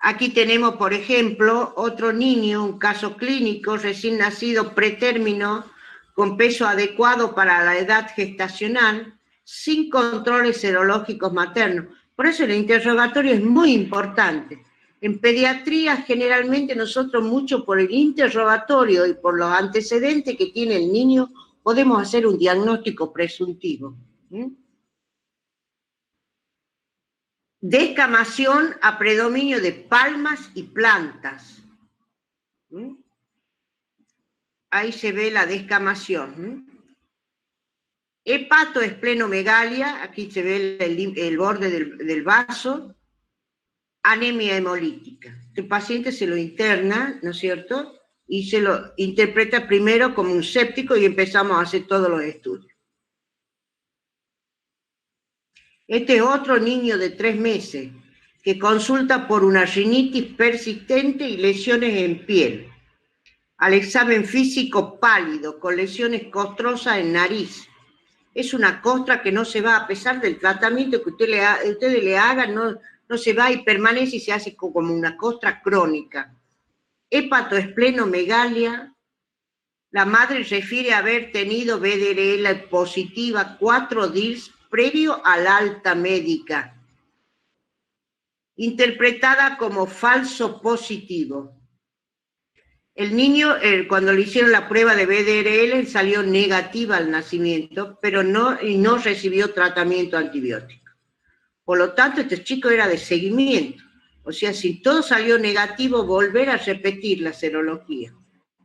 Aquí tenemos, por ejemplo, otro niño, un caso clínico, recién nacido pretérmino, con peso adecuado para la edad gestacional, sin controles serológicos maternos. Por eso el interrogatorio es muy importante. En pediatría, generalmente nosotros mucho por el interrogatorio y por los antecedentes que tiene el niño, podemos hacer un diagnóstico presuntivo. Descamación a predominio de palmas y plantas. Ahí se ve la descamación. Hepatoesplenomegalia, aquí se ve el borde del vaso. Anemia hemolítica. El paciente se lo interna, ¿no es cierto? Y se lo interpreta primero como un séptico y empezamos a hacer todos los estudios. Este es otro niño de 3 meses que consulta por una rinitis persistente y lesiones en piel. Al examen físico pálido, con lesiones costrosas en nariz. Es una costra que no se va, a pesar del tratamiento que ustedes le hagan, no no se va y permanece y se hace como una costra crónica. Hepatoesplenomegalia, la madre refiere haber tenido VDRL positiva 4 DILs previo a la alta médica, interpretada como falso positivo. El niño, cuando le hicieron la prueba de VDRL, salió negativa al nacimiento, pero no recibió tratamiento antibiótico. Por lo tanto, este chico era de seguimiento. O sea, si todo salió negativo, volver a repetir la serología.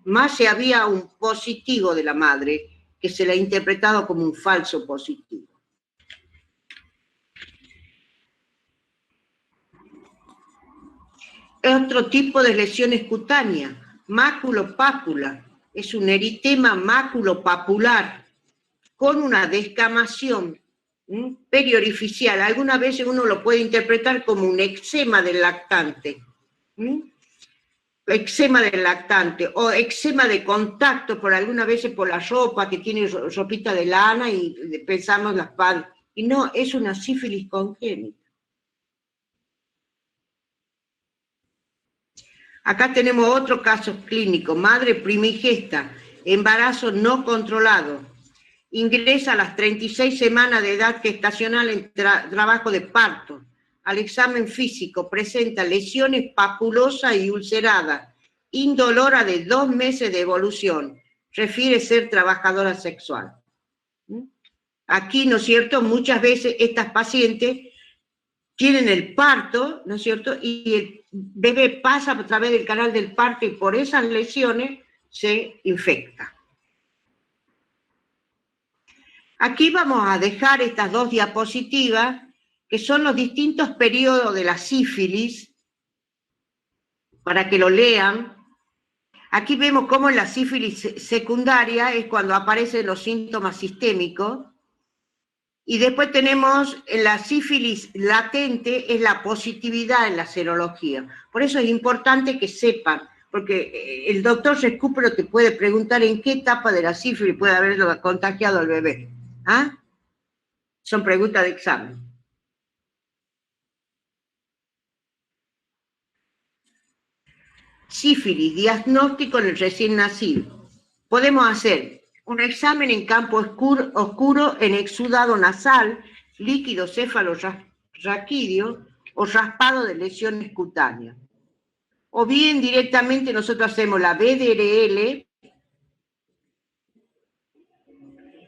Más si había un positivo de la madre, que se le ha interpretado como un falso positivo. Otro tipo de lesiones cutáneas, maculopápula, es un eritema maculopapular con una descamación periorificial. Algunas veces uno lo puede interpretar como un eczema del lactante. Eczema del lactante o eczema de contacto, por algunas veces por la ropa, que tiene ropita de lana y pensamos las palmas. Y no, es una sífilis congénita. Acá tenemos otro caso clínico, madre primigesta, embarazo no controlado, ingresa a las 36 semanas de edad gestacional en trabajo de parto. Al examen físico presenta lesiones papulosas y ulceradas, indolora de 2 meses de evolución, refiere ser trabajadora sexual. Aquí, ¿no es cierto?, muchas veces estas pacientes tienen el parto, ¿no es cierto?, y el bebé pasa a través del canal del parto y por esas lesiones se infecta. Aquí vamos a dejar estas 2 diapositivas, que son los distintos periodos de la sífilis, para que lo lean. Aquí vemos cómo en la sífilis secundaria es cuando aparecen los síntomas sistémicos, y después tenemos en la sífilis latente, es la positividad en la serología. Por eso es importante que sepan, porque el doctor Recupero te puede preguntar en qué etapa de la sífilis puede haberlo contagiado al bebé. ¿Ah? Son preguntas de examen. Sífilis, diagnóstico en el recién nacido. Podemos hacer un examen en campo oscuro en exudado nasal, líquido cefalorraquídeo o raspado de lesiones cutáneas. O bien directamente nosotros hacemos la VDRL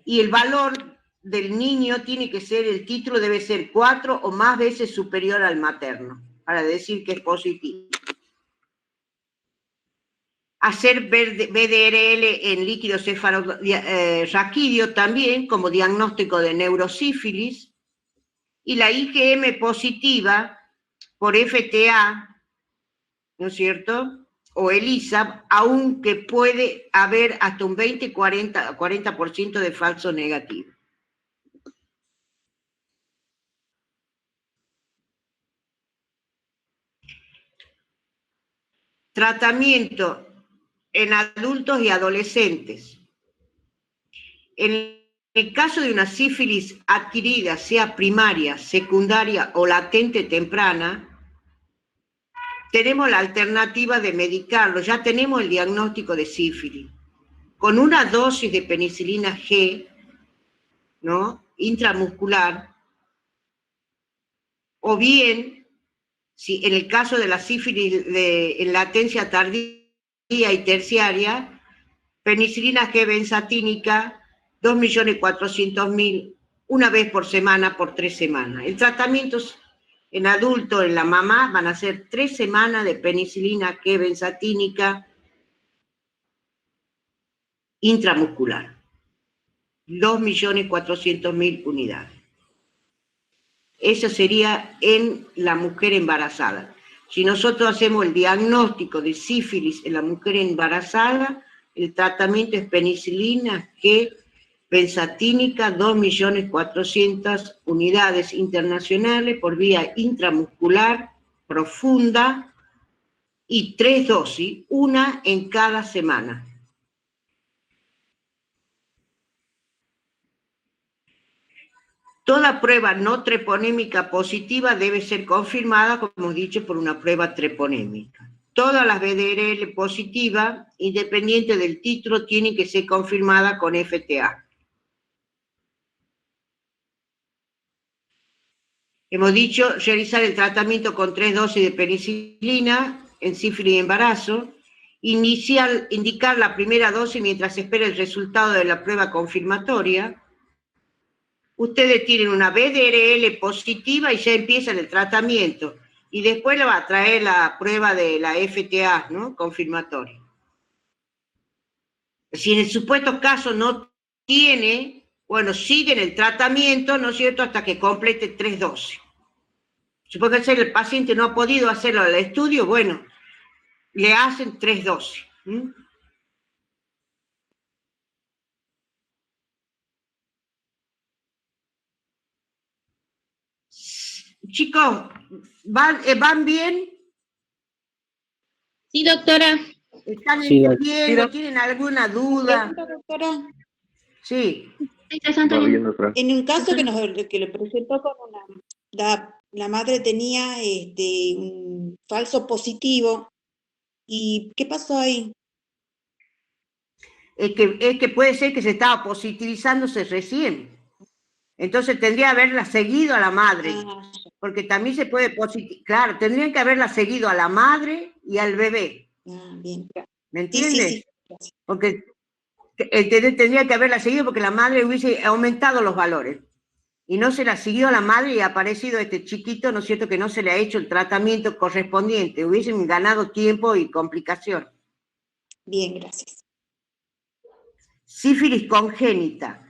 y el valor del niño tiene que ser, el título debe ser 4 o más veces superior al materno, para decir que es positivo. Hacer VDRL en líquido cefalorraquídeo también como diagnóstico de neurosífilis, y la IgM positiva por FTA, ¿no es cierto?, o ELISA, aunque puede haber hasta un 20-40% de falso negativo. Tratamiento en adultos y adolescentes. En el caso de una sífilis adquirida, sea primaria, secundaria o latente temprana, tenemos la alternativa de medicarlo. Ya tenemos el diagnóstico de sífilis. Con una dosis de penicilina G, ¿no?, intramuscular, o bien, si en el caso de la sífilis en latencia tardía y terciaria, penicilina G benzatínica, 2.400.000, una vez por semana por 3 semanas. El tratamiento en adulto, en la mamá, van a ser 3 semanas de penicilina G benzatínica intramuscular. 2.400.000 unidades. Eso sería en la mujer embarazada. Si nosotros hacemos el diagnóstico de sífilis en la mujer embarazada, el tratamiento es penicilina G benzatínica, 2.400.000 unidades internacionales por vía intramuscular profunda y 3 dosis, una en cada semana. Toda prueba no treponémica positiva debe ser confirmada, como hemos dicho, por una prueba treponémica. Todas las BDRL positivas, independiente del título, tienen que ser confirmadas con FTA. Hemos dicho realizar el tratamiento con 3 dosis de penicilina en sífilis y embarazo, indicar la primera dosis mientras se espera el resultado de la prueba confirmatoria. Ustedes tienen una BDRL positiva y ya empiezan el tratamiento. Y después le va a traer la prueba de la FTA, ¿no? Confirmatoria. Si en el supuesto caso no tiene, bueno, siguen el tratamiento, ¿no es cierto?, hasta que complete 3 dosis. Supongo que el paciente no ha podido hacerlo al estudio, bueno, le hacen 3 dosis. Chicos, ¿van bien? Sí, doctora. ¿Están Sí, entendiendo? sí, ¿Tienen alguna duda? Pregunta, doctora. Sí. Está todo bien. En un caso que le presentó con la madre tenía un falso positivo, ¿y qué pasó ahí? Es que puede ser que se estaba positivizándose recién. Entonces tendría que haberla seguido a la madre. Ah, Porque también se puede positivizar. Claro, tendrían que haberla seguido a la madre y al bebé. bien. ¿Me Sí, entiendes? sí. Porque tendría que haberla seguido porque la madre hubiese aumentado los valores. Y no se la siguió a la madre y ha aparecido este chiquito, ¿no es cierto?, que no se le ha hecho el tratamiento correspondiente. Hubiesen ganado tiempo y complicación. Bien, gracias. Sífilis congénita.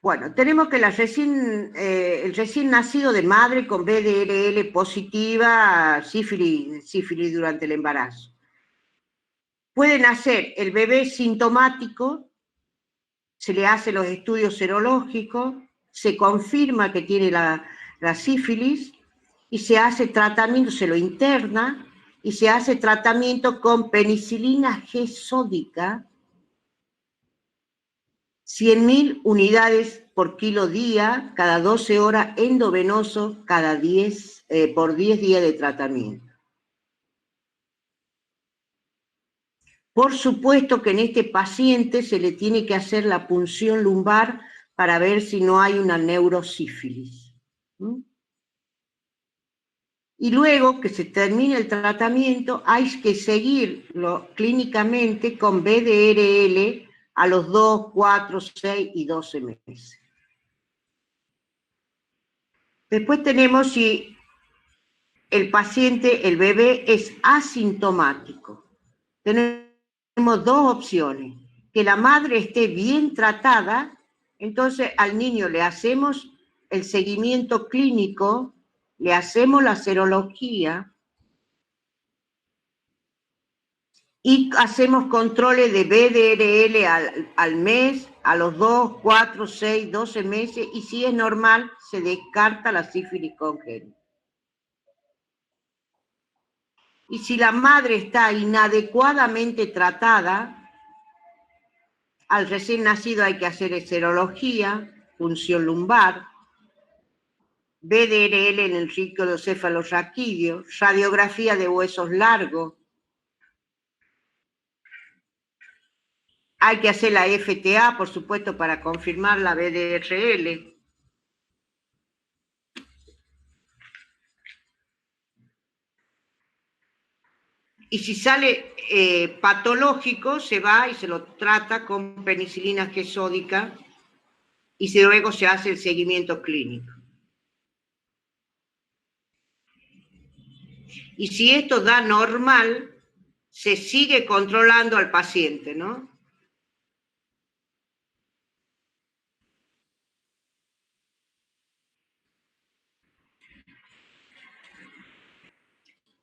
Bueno, tenemos que el recién nacido de madre con BDRL positiva, sífilis durante el embarazo. Puede nacer el bebé sintomático, se le hacen los estudios serológicos, se confirma que tiene la sífilis y se hace tratamiento, se lo interna y se hace tratamiento con penicilina G sódica, 100.000 unidades por kilo día, cada 12 horas, endovenoso, por 10 días de tratamiento. Por supuesto que en este paciente se le tiene que hacer la punción lumbar para ver si no hay una neurosífilis. Y luego que se termine el tratamiento, hay que seguirlo clínicamente con BDRL a los 2, 4, 6 y 12 meses. Después tenemos si el paciente, el bebé, es asintomático. Tenemos 2 opciones. Que la madre esté bien tratada, entonces al niño le hacemos el seguimiento clínico, le hacemos la serología y hacemos controles de BDRL al mes, a los 2, 4, 6, 12 meses, y si es normal, se descarta la sífilis congénita. Y si la madre está inadecuadamente tratada, al recién nacido hay que hacer serología, punción lumbar, BDRL en el ricocefalorraquídeo, radiografía de huesos largos. Hay que hacer la FTA, por supuesto, para confirmar la BDRL. Y si sale patológico, se va y se lo trata con penicilina G sódica y luego se hace el seguimiento clínico. Y si esto da normal, se sigue controlando al paciente, ¿no?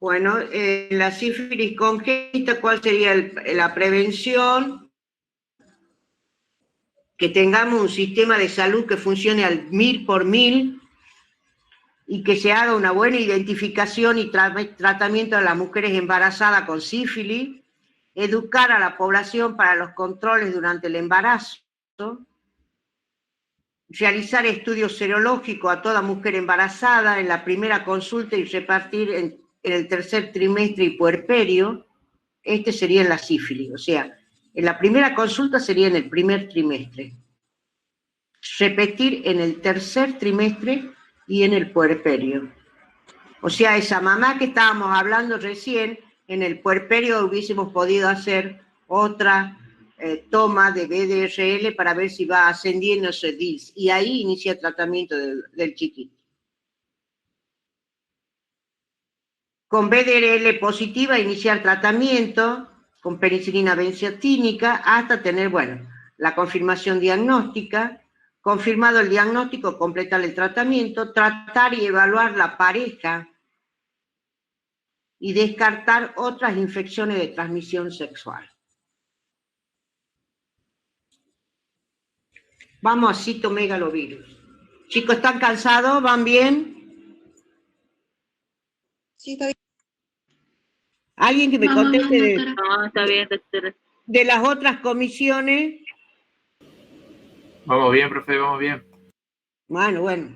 Bueno, la sífilis congénita, ¿cuál sería la prevención? Que tengamos un sistema de salud que funcione al 1000 y que se haga una buena identificación y tratamiento de las mujeres embarazadas con sífilis, educar a la población para los controles durante el embarazo, realizar estudios serológicos a toda mujer embarazada en la primera consulta y repartir en el tercer trimestre y puerperio. Este sería en la sífilis, o sea, en la primera consulta sería en el primer trimestre. Repetir en el tercer trimestre y en el puerperio. O sea, esa mamá que estábamos hablando recién, en el puerperio hubiésemos podido hacer otra toma de BDRL para ver si va ascendiendo ese DILS. Y ahí inicia el tratamiento del chiquito. Con BDRL positiva iniciar tratamiento con penicilina benzatínica hasta tener, bueno, la confirmación diagnóstica. Confirmado el diagnóstico, completar el tratamiento, tratar y evaluar la pareja y descartar otras infecciones de transmisión sexual. Vamos a citomegalovirus. Chicos, ¿están cansados? ¿Van bien? Sí, está bien. ¿Alguien que me Vamos conteste bien, doctora. No, está bien, doctora. de las otras comisiones? Vamos bien, profe, vamos bien. Bueno.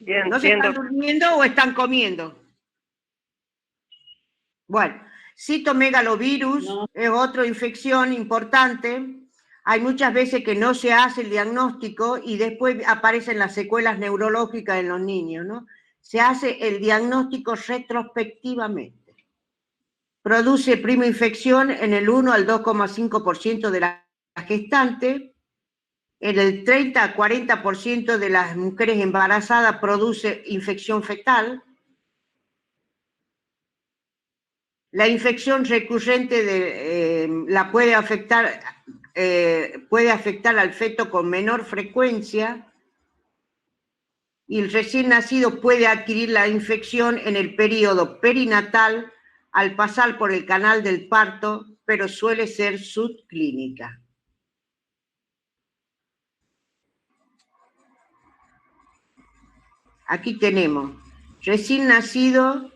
Bien, ¿No se están durmiendo o están comiendo? Bueno, citomegalovirus es otra infección importante. Hay muchas veces que no se hace el diagnóstico y después aparecen las secuelas neurológicas en los niños, ¿no? Se hace el diagnóstico retrospectivamente. Produce prima infección en el 1 al 2,5% de la gestante. En el 30 a 40% de las mujeres embarazadas produce infección fetal. La infección recurrente la puede afectar al feto con menor frecuencia y el recién nacido puede adquirir la infección en el periodo perinatal al pasar por el canal del parto, pero suele ser subclínica. Aquí tenemos recién nacido,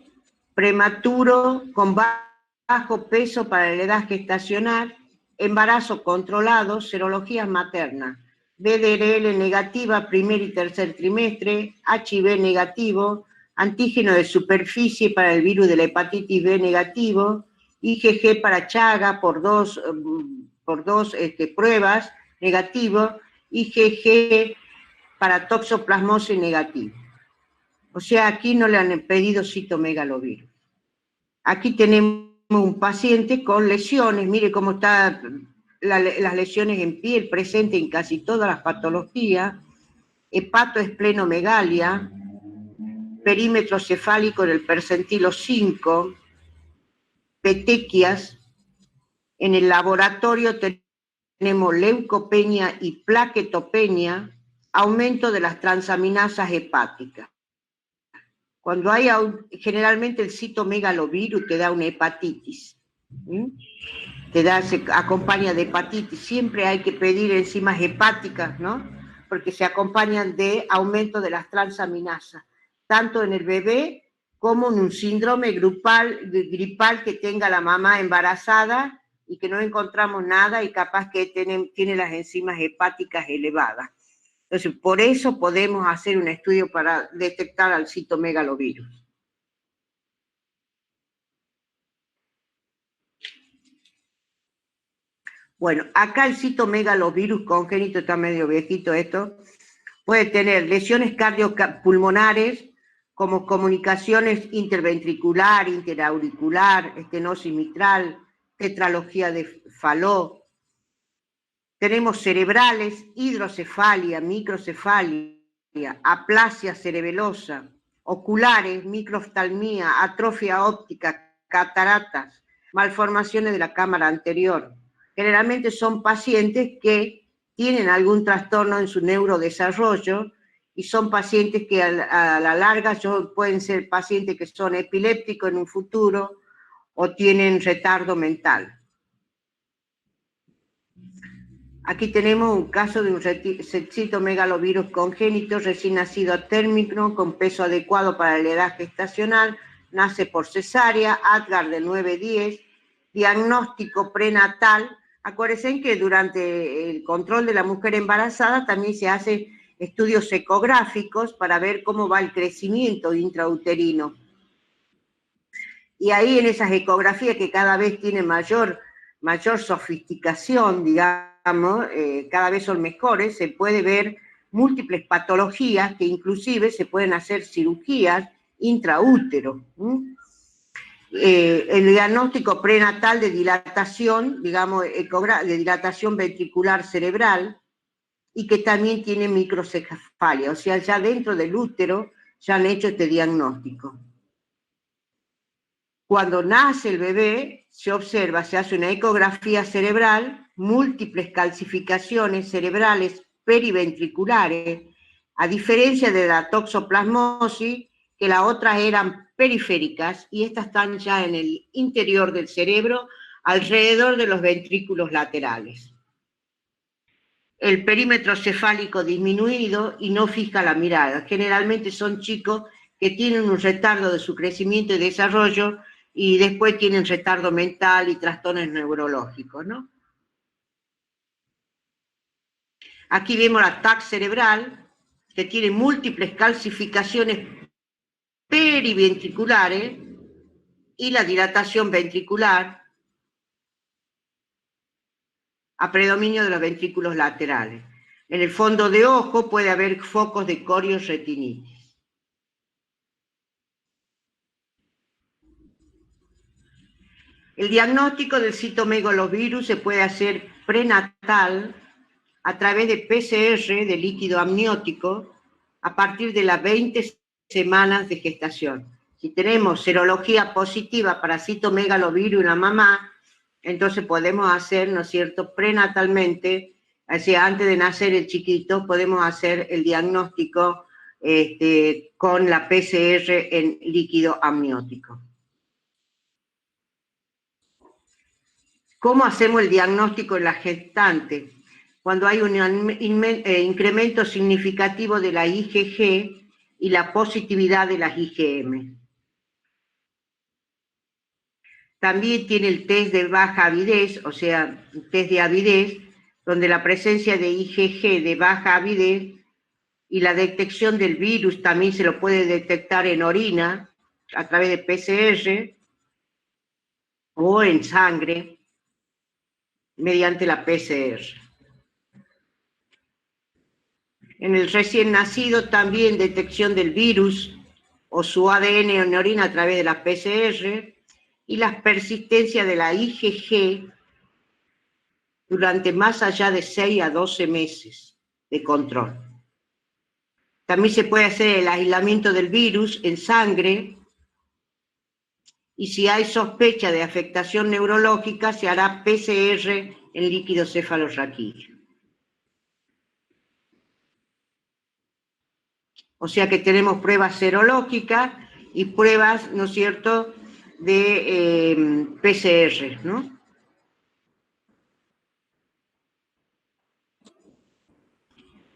prematuro, con bajo peso para la edad gestacional, embarazo controlado, serologías maternas, BDRL negativa, primer y tercer trimestre, HIV negativo, antígeno de superficie para el virus de la hepatitis B negativo, IgG para Chaga por dos pruebas, negativo, IgG para toxoplasmosis negativo. O sea, aquí no le han pedido citomegalovirus. Aquí tenemos un paciente con lesiones, mire cómo están las lesiones en piel, presente en casi todas las patologías, hepatoesplenomegalia, perímetro cefálico en el percentilo 5, petequias. En el laboratorio tenemos leucopenia y plaquetopenia, aumento de las transaminasas hepáticas. Cuando hay, generalmente el citomegalovirus te da una hepatitis, se acompaña de hepatitis, siempre hay que pedir enzimas hepáticas, ¿no? Porque se acompañan de aumento de las transaminasas, tanto en el bebé como en un síndrome gripal que tenga la mamá embarazada y que no encontramos nada y capaz que tiene las enzimas hepáticas elevadas. Entonces, por eso podemos hacer un estudio para detectar al citomegalovirus. Bueno, acá el citomegalovirus congénito, está medio viejito esto, puede tener lesiones cardiopulmonares, como comunicaciones interventricular, interauricular, estenosis mitral, tetralogía de Fallot. Tenemos cerebrales, hidrocefalia, microcefalia, aplasia cerebelosa, oculares, microftalmía, atrofia óptica, cataratas, malformaciones de la cámara anterior. Generalmente son pacientes que tienen algún trastorno en su neurodesarrollo y son pacientes que a la larga pueden ser pacientes que son epilépticos en un futuro o tienen retardo mental. Aquí tenemos un caso de un citomegalovirus congénito, recién nacido térmico, con peso adecuado para la edad gestacional, nace por cesárea, Apgar de 9-10, diagnóstico prenatal. Acuérdense que durante el control de la mujer embarazada también se hace estudios ecográficos para ver cómo va el crecimiento intrauterino. Y ahí en esas ecografías que cada vez tienen mayor sofisticación, digamos, cada vez son mejores, se puede ver múltiples patologías que inclusive se pueden hacer cirugías intraútero. El diagnóstico prenatal de dilatación, digamos, de dilatación ventricular cerebral, y que también tiene microcefalia, o sea, ya dentro del útero ya han hecho este diagnóstico. Cuando nace el bebé, se observa, se hace una ecografía cerebral, múltiples calcificaciones cerebrales periventriculares, a diferencia de la toxoplasmosis, que las otras eran periféricas, y estas están ya en el interior del cerebro, alrededor de los ventrículos laterales. El perímetro cefálico disminuido y no fija la mirada. Generalmente son chicos que tienen un retardo de su crecimiento y desarrollo y después tienen retardo mental y trastornos neurológicos, ¿no? Aquí vemos la TAC cerebral, que tiene múltiples calcificaciones periventriculares y la dilatación ventricular a predominio de los ventrículos laterales. En el fondo de ojo puede haber focos de corioretinitis. El diagnóstico del citomegalovirus se puede hacer prenatal a través de PCR de líquido amniótico a partir de las 20 semanas de gestación. Si tenemos serología positiva para citomegalovirus en la mamá, entonces podemos hacer, ¿no es cierto?, prenatalmente, o sea, antes de nacer el chiquito, podemos hacer el diagnóstico con la PCR en líquido amniótico. ¿Cómo hacemos el diagnóstico en la gestante? Cuando hay un incremento significativo de la IgG y la positividad de las IgM. También tiene el test de baja avidez, o sea, el test de avidez, donde la presencia de IgG de baja avidez y la detección del virus también se lo puede detectar en orina a través de PCR o en sangre mediante la PCR. En el recién nacido también detección del virus o su ADN en orina a través de la PCR y la persistencia de la IgG durante más allá de 6 a 12 meses de control. También se puede hacer el aislamiento del virus en sangre y si hay sospecha de afectación neurológica se hará PCR en líquido cefalorraquídeo. O sea que tenemos pruebas serológicas y pruebas, ¿no es cierto?, de PCR, ¿no?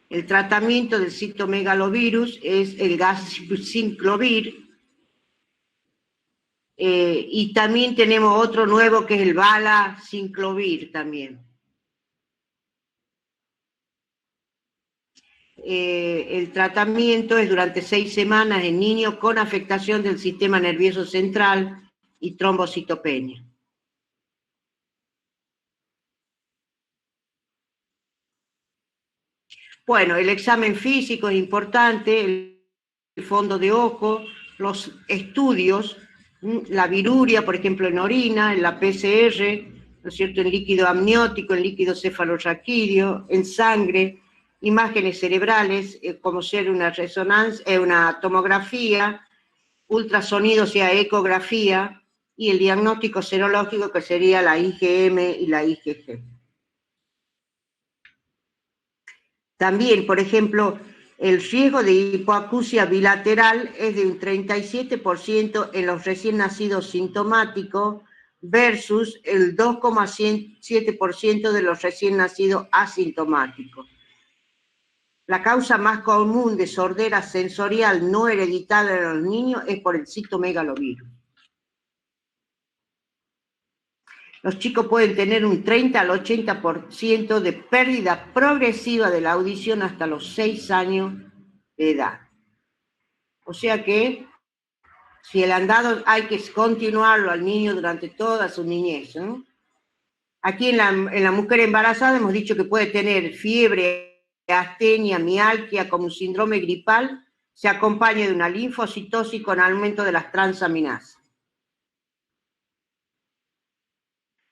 El tratamiento del citomegalovirus es el ganciclovir, y también tenemos otro nuevo que es el valacyclovir también. El tratamiento es durante 6 semanas en niños con afectación del sistema nervioso central y trombocitopenia. Bueno, el examen físico es importante, el fondo de ojo, los estudios, la viruria, por ejemplo, en orina, en la PCR, ¿no es cierto?, en líquido amniótico, en líquido cefalorraquídeo, en sangre, imágenes cerebrales, como ser una resonancia, una tomografía, ultrasonido, o sea, ecografía, y el diagnóstico serológico que sería la IgM y la IgG. También, por ejemplo, el riesgo de hipoacusia bilateral es de un 37% en los recién nacidos sintomáticos versus el 2,7% de los recién nacidos asintomáticos. La causa más común de sordera sensorial no hereditaria en los niños es por el citomegalovirus. los chicos pueden tener un 30 al 80% de pérdida progresiva de la audición hasta los 6 años de edad. O sea que si el andado hay que continuarlo al niño durante toda su niñez, ¿no? Aquí en la mujer embarazada hemos dicho que puede tener fiebre, astenia, mialgia, como un síndrome gripal, se acompaña de una linfocitosis con aumento de las transaminasas.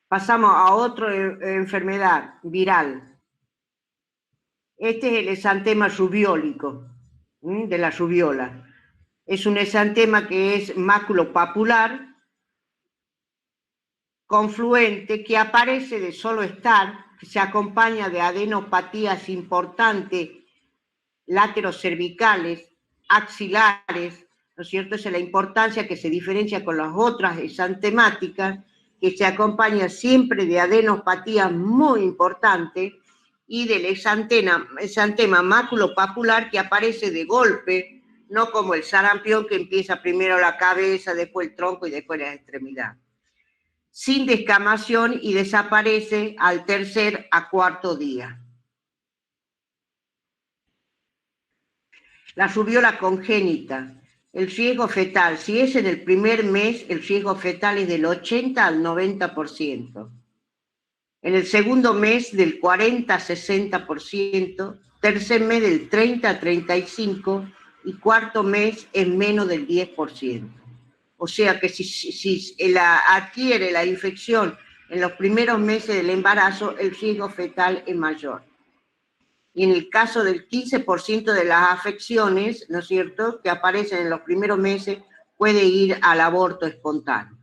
Pasamos a otra enfermedad viral. Este es el exantema rubiólico, de la rubiola. Es un exantema que es maculopapular, confluente, que aparece de solo estar, que se acompaña de adenopatías importantes, laterocervicales, axilares, ¿no es cierto? Esa es la importancia que se diferencia con las otras exantemáticas, que se acompaña siempre de adenopatías muy importantes y del exantema maculopapular que aparece de golpe, no como el sarampión que empieza primero la cabeza, después el tronco y después las extremidades. Sin descamación y desaparece al tercer a cuarto día. La rubiola congénita, el riesgo fetal, si es en el primer mes, el riesgo fetal es del 80 al 90%. En el segundo mes del 40 a 60%, tercer mes del 30 a 35% y cuarto mes es menos del 10%. O sea que si adquiere la infección en los primeros meses del embarazo, el riesgo fetal es mayor. Y en el caso del 15% de las afecciones, ¿no es cierto?, que aparecen en los primeros meses, puede ir al aborto espontáneo.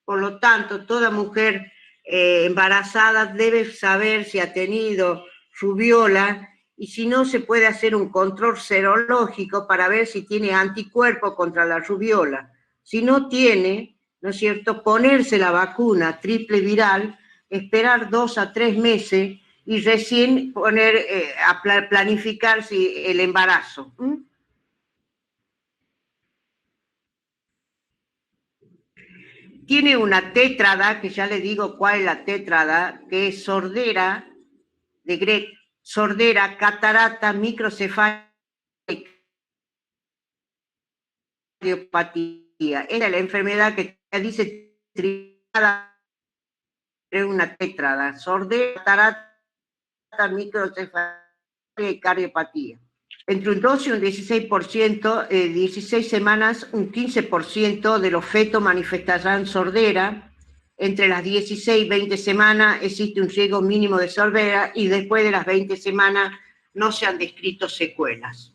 Por lo tanto, toda mujer embarazada debe saber si ha tenido rubiola y si no, se puede hacer un control serológico para ver si tiene anticuerpos contra la rubiola. Si no tiene, ¿no es cierto?, ponerse la vacuna triple viral, esperar 2 a 3 meses y recién planificar el embarazo. Tiene una tétrada, que ya le digo cuál es la tétrada, que es sordera, de Grec, sordera, catarata, microcefalia y cardiopatía. Esa es la enfermedad que dice triada, es una tétrada, sordera, catarata, microcefalia y cardiopatía. Entre un 12 y un 16%, 16 semanas, un 15% de los fetos manifestarán sordera. Entre las 16 y 20 semanas existe un riesgo mínimo de sordera y después de las 20 semanas no se han descrito secuelas.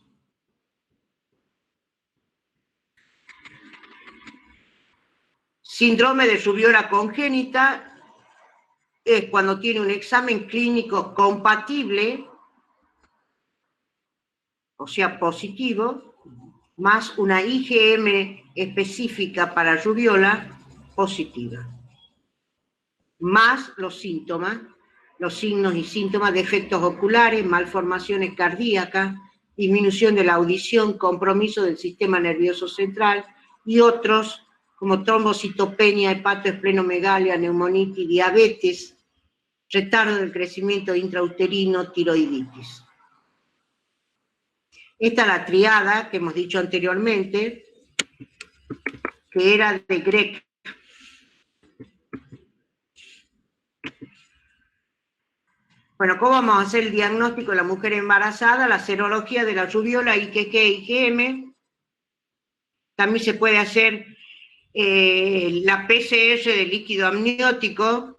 Síndrome de rubiola congénita es cuando tiene un examen clínico compatible, o sea, positivo, más una IgM específica para rubiola positiva, más los síntomas, los signos y síntomas de efectos oculares, malformaciones cardíacas, disminución de la audición, compromiso del sistema nervioso central y otros como trombocitopenia, hepatoesplenomegalia, neumonitis, diabetes, retardo del crecimiento intrauterino, tiroiditis. Esta es la triada que hemos dicho anteriormente, que era de Grec. Bueno, ¿cómo vamos a hacer el diagnóstico de la mujer embarazada? La serología de la rubiola, IgG, IgM. También se puede hacer la PCR del líquido amniótico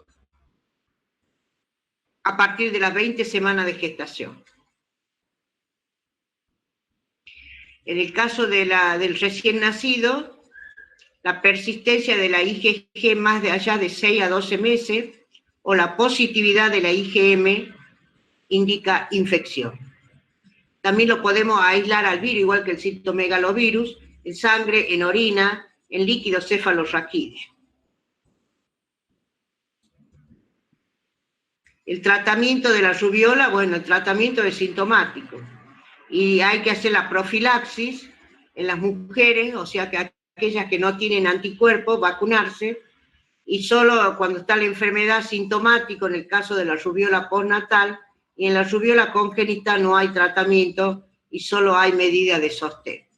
a partir de las 20 semanas de gestación. En el caso del recién nacido, la persistencia de la IgG más de allá de 6 a 12 meses o la positividad de la IgM indica infección. También lo podemos aislar al virus, igual que el citomegalovirus, en sangre, en orina, en líquido cefalorraquídeo. El tratamiento de la rubiola, bueno, el tratamiento es sintomático y hay que hacer la profilaxis en las mujeres, o sea que aquellas que no tienen anticuerpos, vacunarse, y solo cuando está la enfermedad sintomática, en el caso de la rubiola postnatal, y en la rubiola congénita no hay tratamiento y solo hay medida de sostén.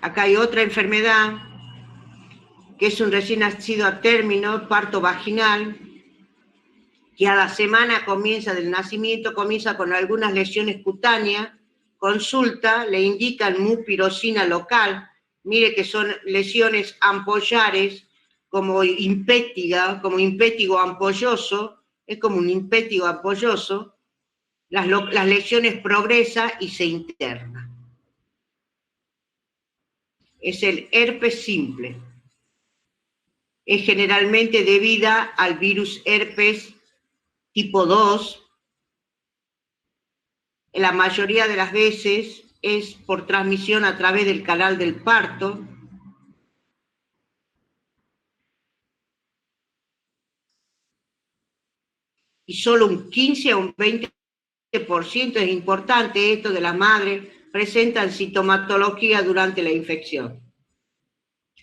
Acá hay otra enfermedad, que es un recién nacido a término, parto vaginal, que a la semana del nacimiento comienza con algunas lesiones cutáneas, consulta, le indican mupirocina local, mire que son lesiones ampollares, como impétigo ampolloso, es como un impétigo ampolloso, las lesiones progresan y se internan. Es el herpes simple. Es generalmente debida al virus herpes tipo 2. La mayoría de las veces es por transmisión a través del canal del parto. Y solo un 15 a un 20% es importante esto de las madres, presentan sintomatología durante la infección.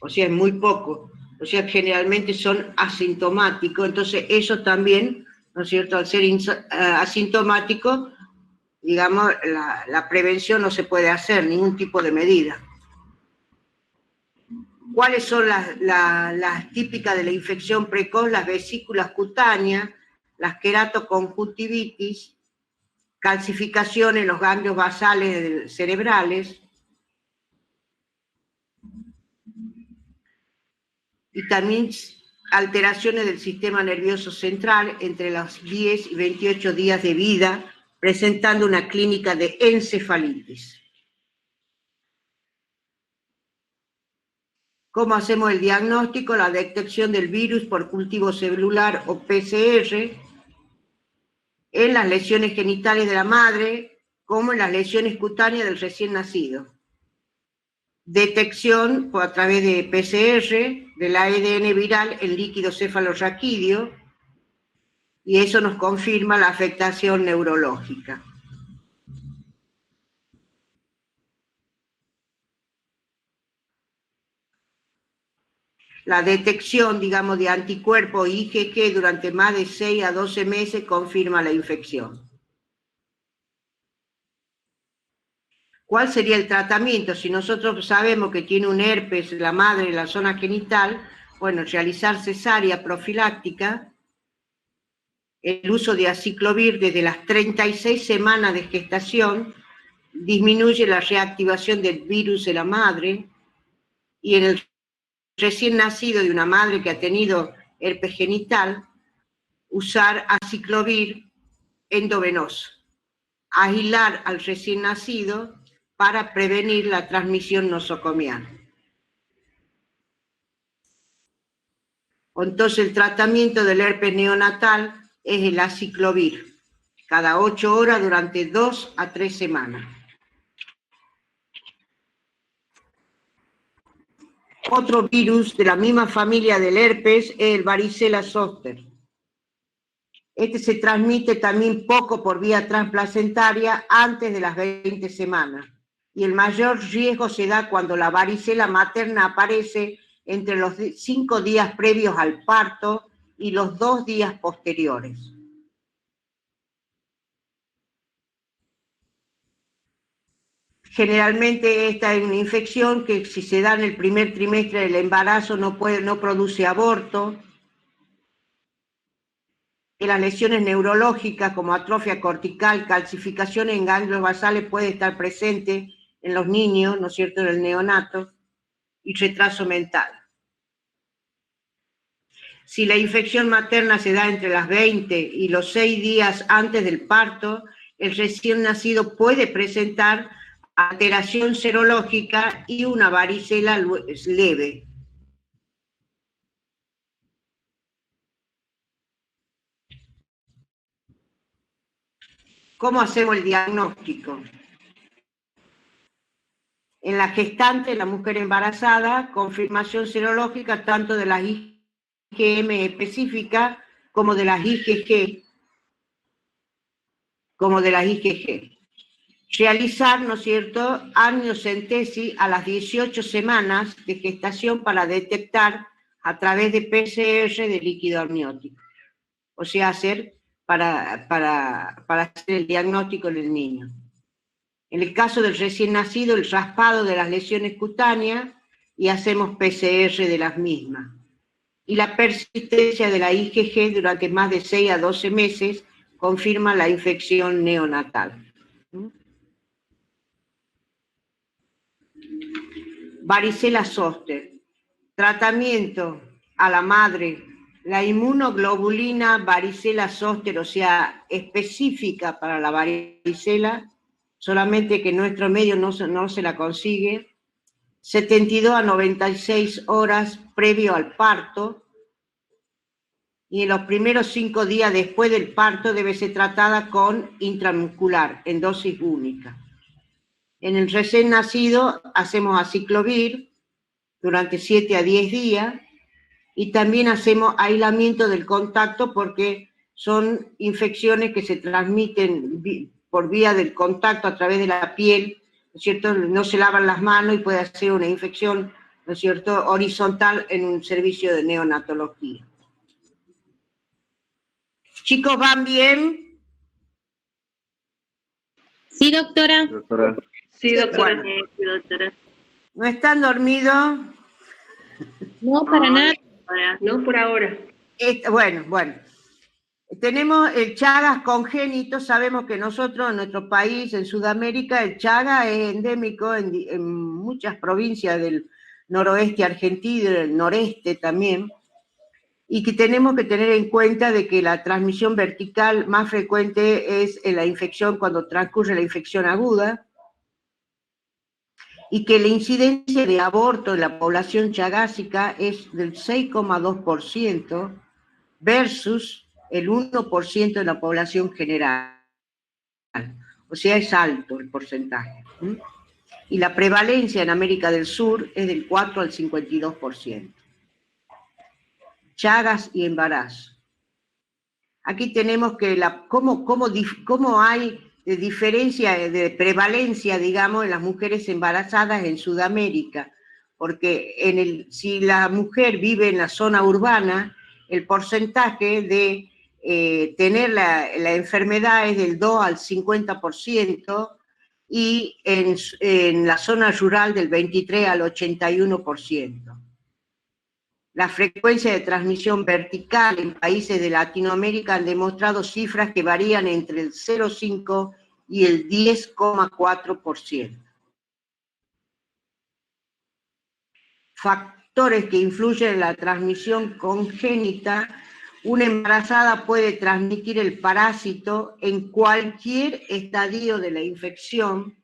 O sea, es muy poco. O sea, generalmente son asintomáticos. Entonces, eso también, ¿no es cierto? Al ser asintomático, digamos, la prevención no se puede hacer, ningún tipo de medida. ¿Cuáles son las típicas de la infección precoz? Las vesículas cutáneas, las queratoconjuntivitis, calcificación en los ganglios basales cerebrales, y también alteraciones del sistema nervioso central entre los 10 y 28 días de vida, presentando una clínica de encefalitis. ¿Cómo hacemos el diagnóstico? La detección del virus por cultivo celular o PCR en las lesiones genitales de la madre, como en las lesiones cutáneas del recién nacido. Detección a través de PCR del ADN viral en líquido cefalorraquídeo, y eso nos confirma la afectación neurológica. La detección, digamos, de anticuerpos IgG durante más de 6 a 12 meses confirma la infección. ¿Cuál sería el tratamiento? Si nosotros sabemos que tiene un herpes la madre en la zona genital, bueno, realizar cesárea profiláctica, el uso de aciclovir desde las 36 semanas de gestación disminuye la reactivación del virus de la madre, y en el recién nacido de una madre que ha tenido herpes genital, usar aciclovir endovenoso, aislar al recién nacido para prevenir la transmisión nosocomial. Entonces el tratamiento del herpes neonatal es el aciclovir, cada 8 horas durante 2 a 3 semanas. Otro virus de la misma familia del herpes es el varicela zoster. Este se transmite también poco por vía transplacentaria antes de las 20 semanas. Y el mayor riesgo se da cuando la varicela materna aparece entre los 5 días previos al parto y los 2 días posteriores. Generalmente esta es una infección que si se da en el primer trimestre del embarazo no produce aborto. Que las lesiones neurológicas como atrofia cortical, calcificación en ganglios basales puede estar presente en los niños, ¿no es cierto?, en el neonato, y retraso mental. Si la infección materna se da entre las 20 y los 6 días antes del parto, el recién nacido puede presentar alteración serológica y una varicela leve. ¿Cómo hacemos el diagnóstico? En la gestante, la mujer embarazada, confirmación serológica tanto de las IgM específicas como de las IgG. realizar, ¿no es cierto?, amniocentesis a las 18 semanas de gestación para detectar a través de PCR de líquido amniótico. O sea, para hacer el diagnóstico en el niño. En el caso del recién nacido, el raspado de las lesiones cutáneas y hacemos PCR de las mismas. Y la persistencia de la IgG durante más de 6 a 12 meses confirma la infección neonatal. Varicela zoster. Tratamiento a la madre. La inmunoglobulina varicela zoster, o sea, específica para la varicela, solamente que en nuestro medio no se la consigue, 72 a 96 horas previo al parto, y en los primeros 5 días después del parto debe ser tratada con intramuscular, en dosis única. En el recién nacido hacemos aciclovir durante 7 a 10 días, y también hacemos aislamiento del contacto porque son infecciones que se transmiten por vía del contacto a través de la piel, ¿no es cierto? No se lavan las manos y puede hacer una infección, ¿no es cierto?, horizontal en un servicio de neonatología. Chicos, ¿van bien? Sí, doctora. Doctora. Sí, doctora. Bueno. Sí, doctora. ¿No están dormidos? No, para nada. No por ahora. Bueno. Tenemos el Chagas congénito. Sabemos que nosotros, en nuestro país, en Sudamérica, el Chagas es endémico en muchas provincias del noroeste argentino y del noreste también, y que tenemos que tener en cuenta de que la transmisión vertical más frecuente es en la infección cuando transcurre la infección aguda, y que la incidencia de aborto en la población chagásica es del 6,2% versus el 1% de la población general. O sea, es alto el porcentaje. Y la prevalencia en América del Sur es del 4 al 52%. Chagas y embarazo. Aquí tenemos que cómo hay diferencia de prevalencia, digamos, en las mujeres embarazadas en Sudamérica, porque si la mujer vive en la zona urbana, el porcentaje de tener la enfermedad es del 2 al 50%, y en la zona rural del 23 al 81%. La frecuencia de transmisión vertical en países de Latinoamérica han demostrado cifras que varían entre el 0,5 y el 10,4%. Factores que influyen en la transmisión congénita. Una embarazada puede transmitir el parásito en cualquier estadio de la infección.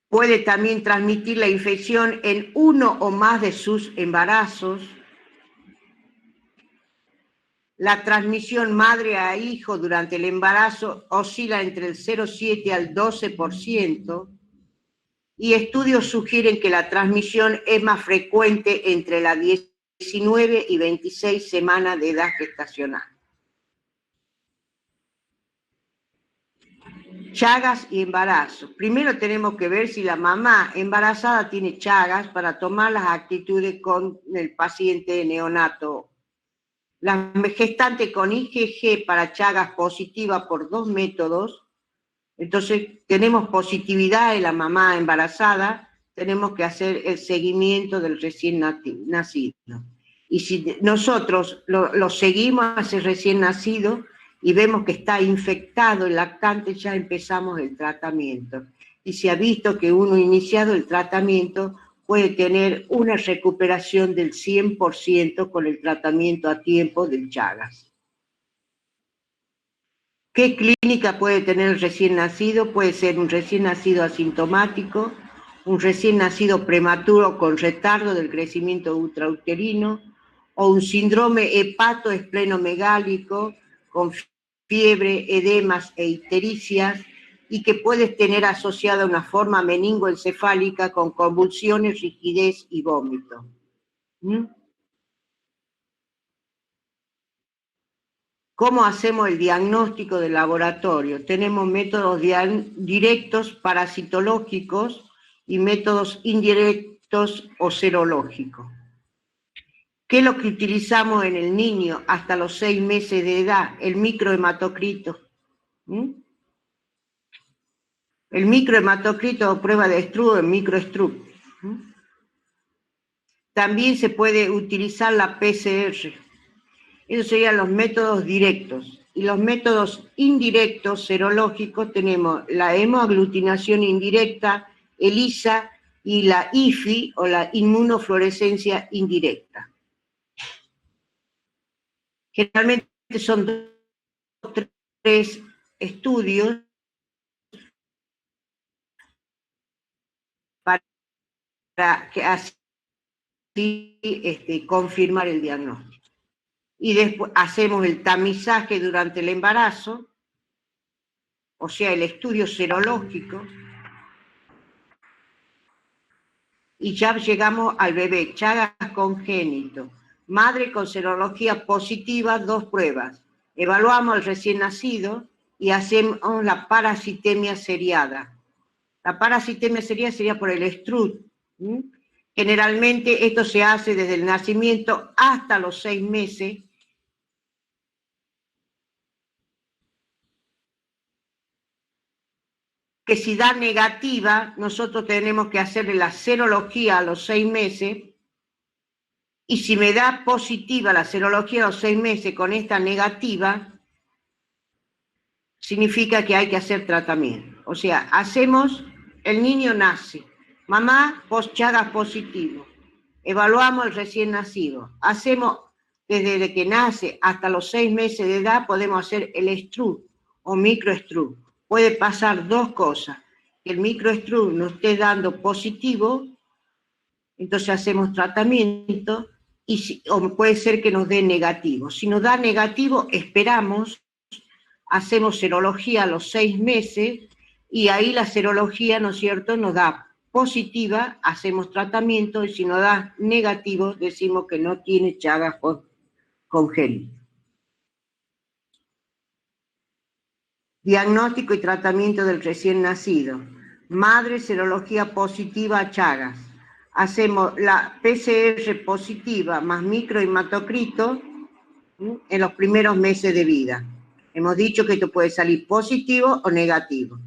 Puede también transmitir la infección en uno o más de sus embarazos. La transmisión madre a hijo durante el embarazo oscila entre el 0,7 al 12%, y estudios sugieren que la transmisión es más frecuente entre las 19 y 26 semanas de edad gestacional. Chagas y embarazo. Primero tenemos que ver si la mamá embarazada tiene Chagas para tomar las actitudes con el paciente neonato. La gestante con IgG para Chagas positiva por 2 métodos. Entonces, tenemos positividad en la mamá embarazada, tenemos que hacer el seguimiento del recién nacido. Y si nosotros lo seguimos a ese recién nacido y vemos que está infectado el lactante, ya empezamos el tratamiento. Y se ha visto que uno iniciado el tratamiento puede tener una recuperación del 100% con el tratamiento a tiempo del Chagas. ¿Qué clínica puede tener el recién nacido? Puede ser un recién nacido asintomático, un recién nacido prematuro con retardo del crecimiento intrauterino, o un síndrome hepatoesplenomegálico con fiebre, edemas e ictericias, y que puede tener asociada una forma meningoencefálica con convulsiones, rigidez y vómito. ¿Cómo hacemos el diagnóstico del laboratorio? Tenemos métodos directos parasitológicos y métodos indirectos o serológicos. ¿Qué es lo que utilizamos en el niño hasta los 6 meses de edad? El microhematocrito. El microhematocrito o prueba de Stroop, el microStroop. También se puede utilizar la PCR. Esos serían los métodos directos. Y los métodos indirectos, serológicos, tenemos la hemoaglutinación indirecta, ELISA, y la IFI, o la inmunofluorescencia indirecta. Generalmente son 2 o 3 estudios para que así confirmar el diagnóstico. Y después hacemos el tamizaje durante el embarazo, o sea, el estudio serológico, y ya llegamos al bebé, Chagas congénito, madre con serología positiva, 2 pruebas. Evaluamos al recién nacido y hacemos la parasitemia seriada. La parasitemia seriada sería por el Stroop. Generalmente esto se hace desde el nacimiento hasta los 6 meses. Que si da negativa, nosotros tenemos que hacerle la serología a los 6 meses, y si me da positiva la serología a los 6 meses con esta negativa, significa que hay que hacer tratamiento. O sea, el niño nace, mamá Chagas positivo, evaluamos el recién nacido, hacemos desde que nace hasta los 6 meses de edad, podemos hacer el Stroop o microStroop. Puede pasar 2 cosas, que el microStroop nos esté dando positivo, entonces hacemos tratamiento, o puede ser que nos dé negativo. Si nos da negativo, esperamos, hacemos serología a los 6 meses, y ahí la serología, ¿no es cierto?, nos da positiva, hacemos tratamiento, y si nos da negativo, decimos que no tiene Chagas congénito. Diagnóstico y tratamiento del recién nacido. Madre, serología positiva a Chagas. Hacemos la PCR positiva más microhematocrito en los primeros meses de vida. Hemos dicho que esto puede salir positivo o negativo.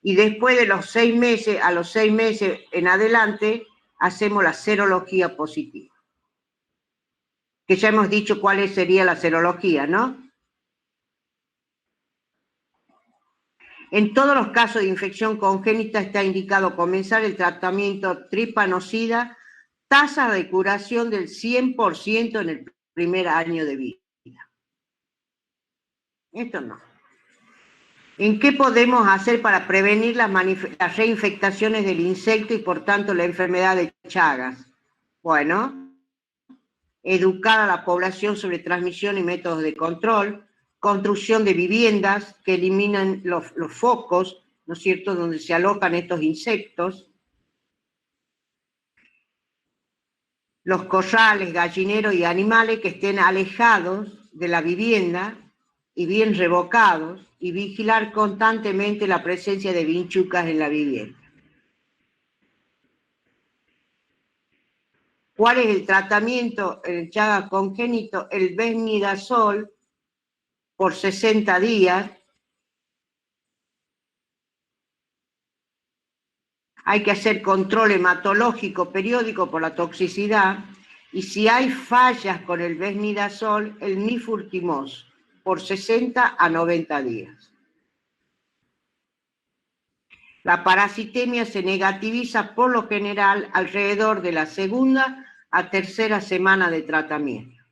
Y después de los 6 meses, a los 6 meses en adelante, hacemos la serología positiva. Que ya hemos dicho cuál sería la serología, ¿no? En todos los casos de infección congénita está indicado comenzar el tratamiento tripanocida, tasa de curación del 100% en el primer año de vida. Esto no. ¿En qué podemos hacer para prevenir las reinfectaciones del insecto y por tanto la enfermedad de Chagas? Bueno, educar a la población sobre transmisión y métodos de control, construcción de viviendas que eliminan los focos, ¿no es cierto?, donde se alojan estos insectos, los corrales, gallineros y animales que estén alejados de la vivienda y bien revocados, y vigilar constantemente la presencia de vinchucas en la vivienda. ¿Cuál es el tratamiento en el Chagas congénito? El Vesmidazol por 60 días. Hay que hacer control hematológico periódico por la toxicidad, y si hay fallas con el Vesmidazol, el Nifurtimox por 60 a 90 días. La parasitemia se negativiza por lo general alrededor de la 2ª a 3ª semana de tratamiento.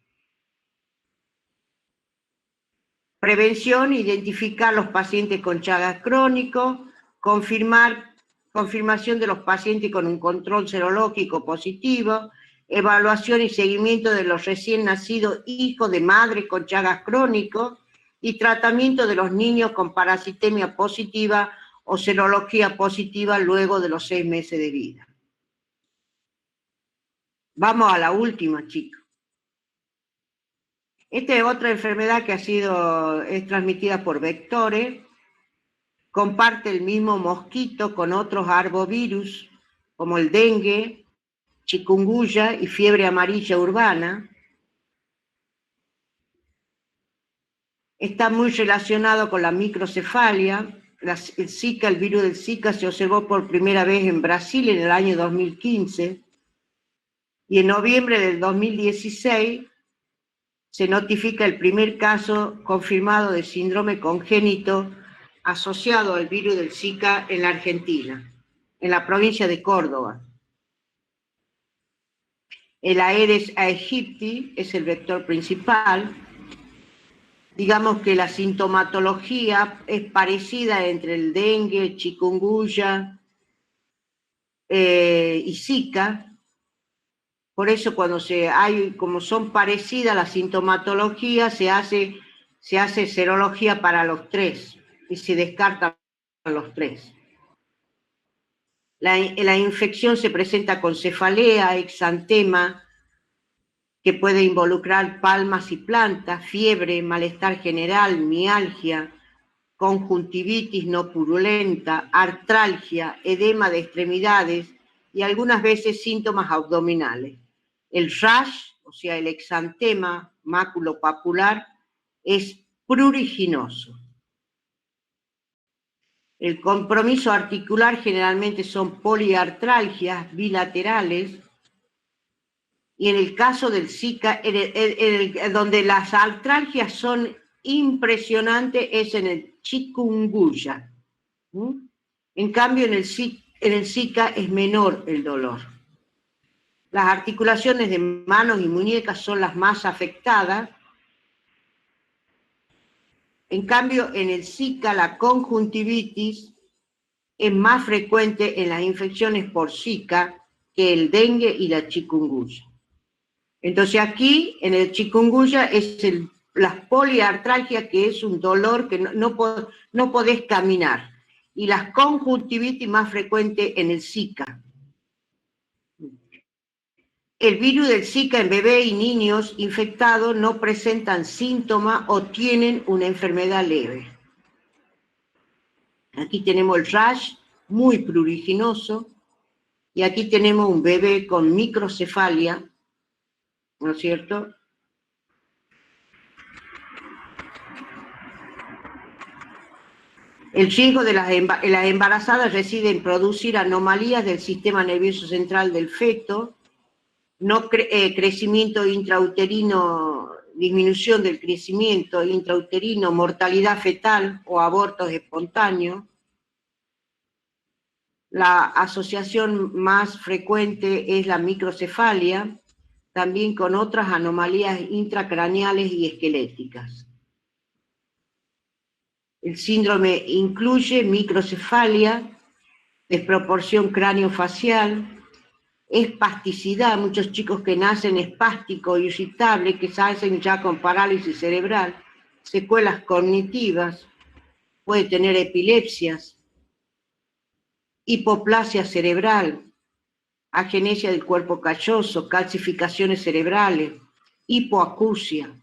Prevención, identificar los pacientes con Chagas crónico, confirmación de los pacientes con un control serológico positivo, evaluación y seguimiento de los recién nacidos hijos de madre con Chagas crónico, y tratamiento de los niños con parasitemia positiva o serología positiva luego de los 6 meses de vida. Vamos a la última, chicos. Esta es otra enfermedad que es transmitida por vectores, comparte el mismo mosquito con otros arbovirus, como el dengue, chikungunya y fiebre amarilla urbana. Está muy relacionado con la microcefalia. El virus del Zika se observó por primera vez en Brasil en el año 2015 y en noviembre del 2016 se notifica el primer caso confirmado de síndrome congénito asociado al virus del Zika en la Argentina, en la provincia de Córdoba. El Aedes aegypti es el vector principal. Digamos que la sintomatología es parecida entre el dengue, chikungunya y Zika. Por eso como son parecidas las sintomatologías, se hace serología para los tres y se descartan los tres. La infección se presenta con cefalea, exantema, que puede involucrar palmas y plantas, fiebre, malestar general, mialgia, conjuntivitis no purulenta, artralgia, edema de extremidades y algunas veces síntomas abdominales. El rash, o sea, el exantema maculopapular, es pruriginoso. El compromiso articular generalmente son poliartralgias bilaterales, y en el caso del Zika, donde las artralgias son impresionantes es en el chikungunya. En cambio, en el Zika es menor el dolor. Las articulaciones de manos y muñecas son las más afectadas. En cambio, en el Zika la conjuntivitis es más frecuente en las infecciones por Zika que el dengue y la chikungunya. Entonces aquí, en el chikungunya, es las poliartralgias, que es un dolor que no podés caminar, y las conjuntivitis más frecuentes en el Zika. El virus del Zika en bebés y niños infectados no presentan síntomas o tienen una enfermedad leve. Aquí tenemos el rash, muy pruriginoso, y aquí tenemos un bebé con microcefalia, ¿no es cierto? El riesgo de las embarazadas reside en producir anomalías del sistema nervioso central del feto, crecimiento intrauterino, disminución del crecimiento intrauterino, mortalidad fetal o abortos espontáneos. La asociación más frecuente es la microcefalia, también con otras anomalías intracraneales y esqueléticas. El síndrome incluye microcefalia, desproporción cráneo-facial, espasticidad, muchos chicos que nacen espásticos, irritables, que nacen ya con parálisis cerebral, secuelas cognitivas, puede tener epilepsias, hipoplasia cerebral, agenesia del cuerpo calloso, calcificaciones cerebrales, hipoacusia,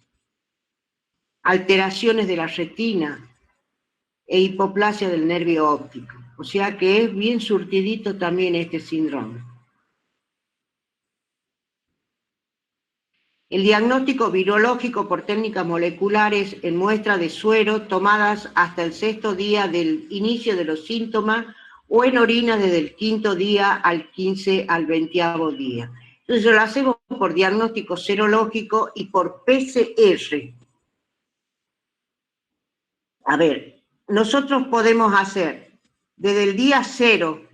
alteraciones de la retina e hipoplasia del nervio óptico. O sea que es bien surtidito también este síndrome. El diagnóstico virológico por técnicas moleculares en muestras de suero tomadas hasta el 6º día del inicio de los síntomas o en orina desde el 5º día al 15 al 20º día. Entonces lo hacemos por diagnóstico serológico y por PCR. A ver, nosotros podemos hacer desde el día 0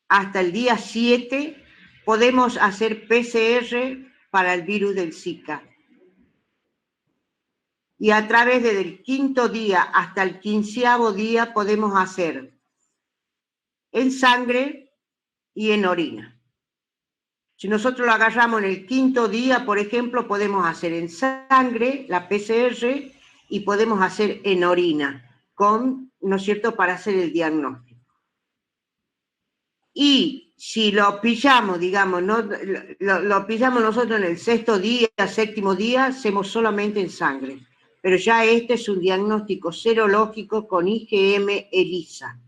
hasta el día 7, podemos hacer PCR para el virus del Zika. Y a través desde el 5º día hasta el 15º día podemos hacer en sangre y en orina. Si nosotros lo agarramos en el 5º día, por ejemplo, podemos hacer en sangre la PCR y podemos hacer en orina, ¿no es cierto?, para hacer el diagnóstico. Y si lo pillamos, digamos, ¿no? Lo pillamos nosotros en el 6º día, 7º día, hacemos solamente en sangre. Pero ya este es un diagnóstico serológico con IgM ELISA.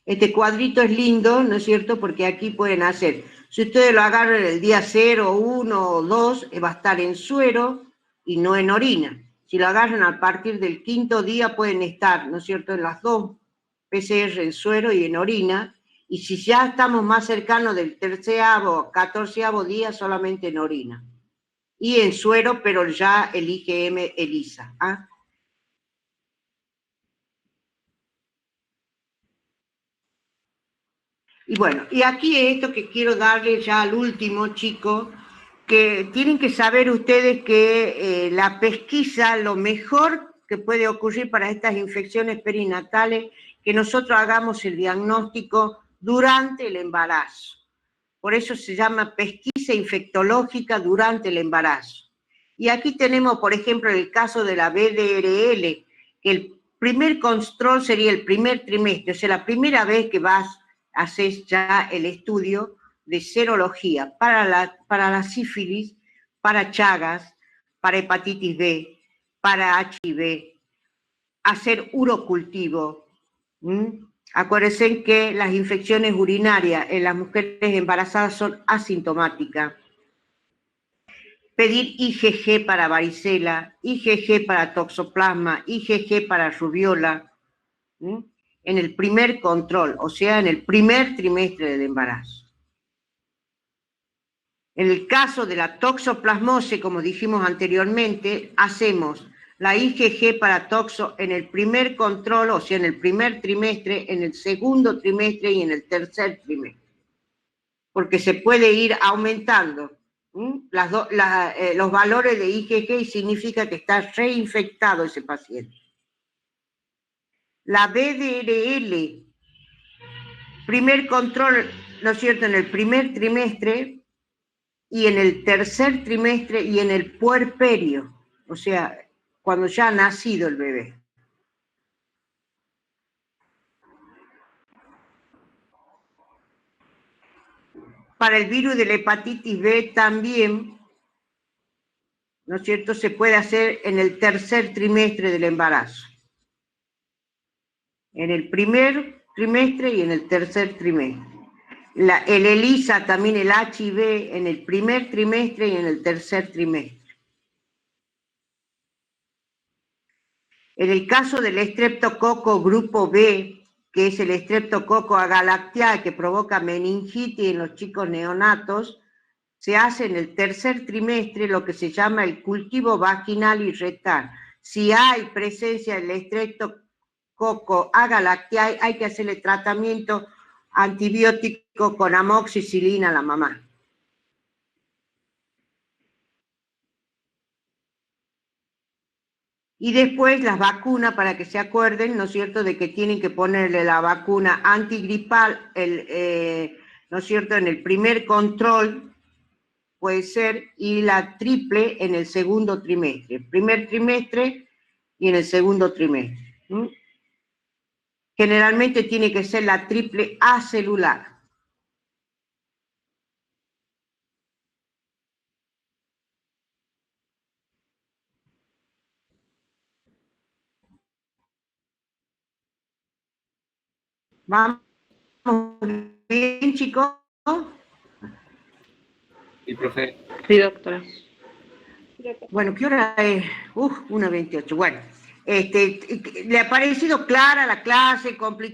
Este cuadrito es lindo, ¿no es cierto? Porque aquí pueden hacer, si ustedes lo agarran el día 0, 1 o 2, va a estar en suero y no en orina. Si lo agarran a partir del 5º día, pueden estar, ¿no es cierto?, en las 2 PCR, en suero y en orina. Y si ya estamos más cercanos del 13º, 14º día, solamente en orina. Y en suero, pero ya el IgM ELISA. ¿Ah? Y bueno, y aquí esto que quiero darle ya al último, chicos, que tienen que saber ustedes que la pesquisa, lo mejor que puede ocurrir para estas infecciones perinatales, que nosotros hagamos el diagnóstico durante el embarazo. Por eso se llama pesquisa infectológica durante el embarazo. Y aquí tenemos, por ejemplo, el caso de la BDRL, que el primer control sería el primer trimestre, o sea, la primera vez que haces ya el estudio de serología para la sífilis, para Chagas, para hepatitis B, para HIV, hacer urocultivo. Acuérdense que las infecciones urinarias en las mujeres embarazadas son asintomáticas. Pedir IgG para varicela, IgG para toxoplasma, IgG para rubiola, en el primer control, o sea, en el primer trimestre del embarazo. En el caso de la toxoplasmosis, como dijimos anteriormente, hacemos la IgG para toxo en el primer control, o sea, en el primer trimestre, en el segundo trimestre y en el tercer trimestre. Porque se puede ir aumentando los valores de IgG y significa que está reinfectado ese paciente. La BDRL, primer control, ¿no es cierto?, en el primer trimestre y en el tercer trimestre y en el puerperio, o sea, cuando ya ha nacido el bebé. Para el virus de la hepatitis B también, ¿no es cierto?, se puede hacer en el tercer trimestre del embarazo. En el primer trimestre y en el tercer trimestre. El ELISA, también el HIV, en el primer trimestre y en el tercer trimestre. En el caso del estreptococo grupo B, que es el estreptococo agalactiae que provoca meningitis en los chicos neonatos, se hace en el tercer trimestre lo que se llama el cultivo vaginal y rectal. Si hay presencia del estreptococo agalactiae, hay que hacerle tratamiento antibiótico con amoxicilina a la mamá. Y después las vacunas, para que se acuerden, ¿no es cierto?, de que tienen que ponerle la vacuna antigripal, ¿no es cierto?, en el primer control, puede ser, y la triple en el segundo trimestre. El primer trimestre y en el segundo trimestre. Generalmente tiene que ser la triple acelular. ¿Vamos bien, chicos? Sí, profe. Sí, doctora. Bueno, ¿qué hora es? 1:28. Bueno, ¿le ha parecido clara la clase, complicada?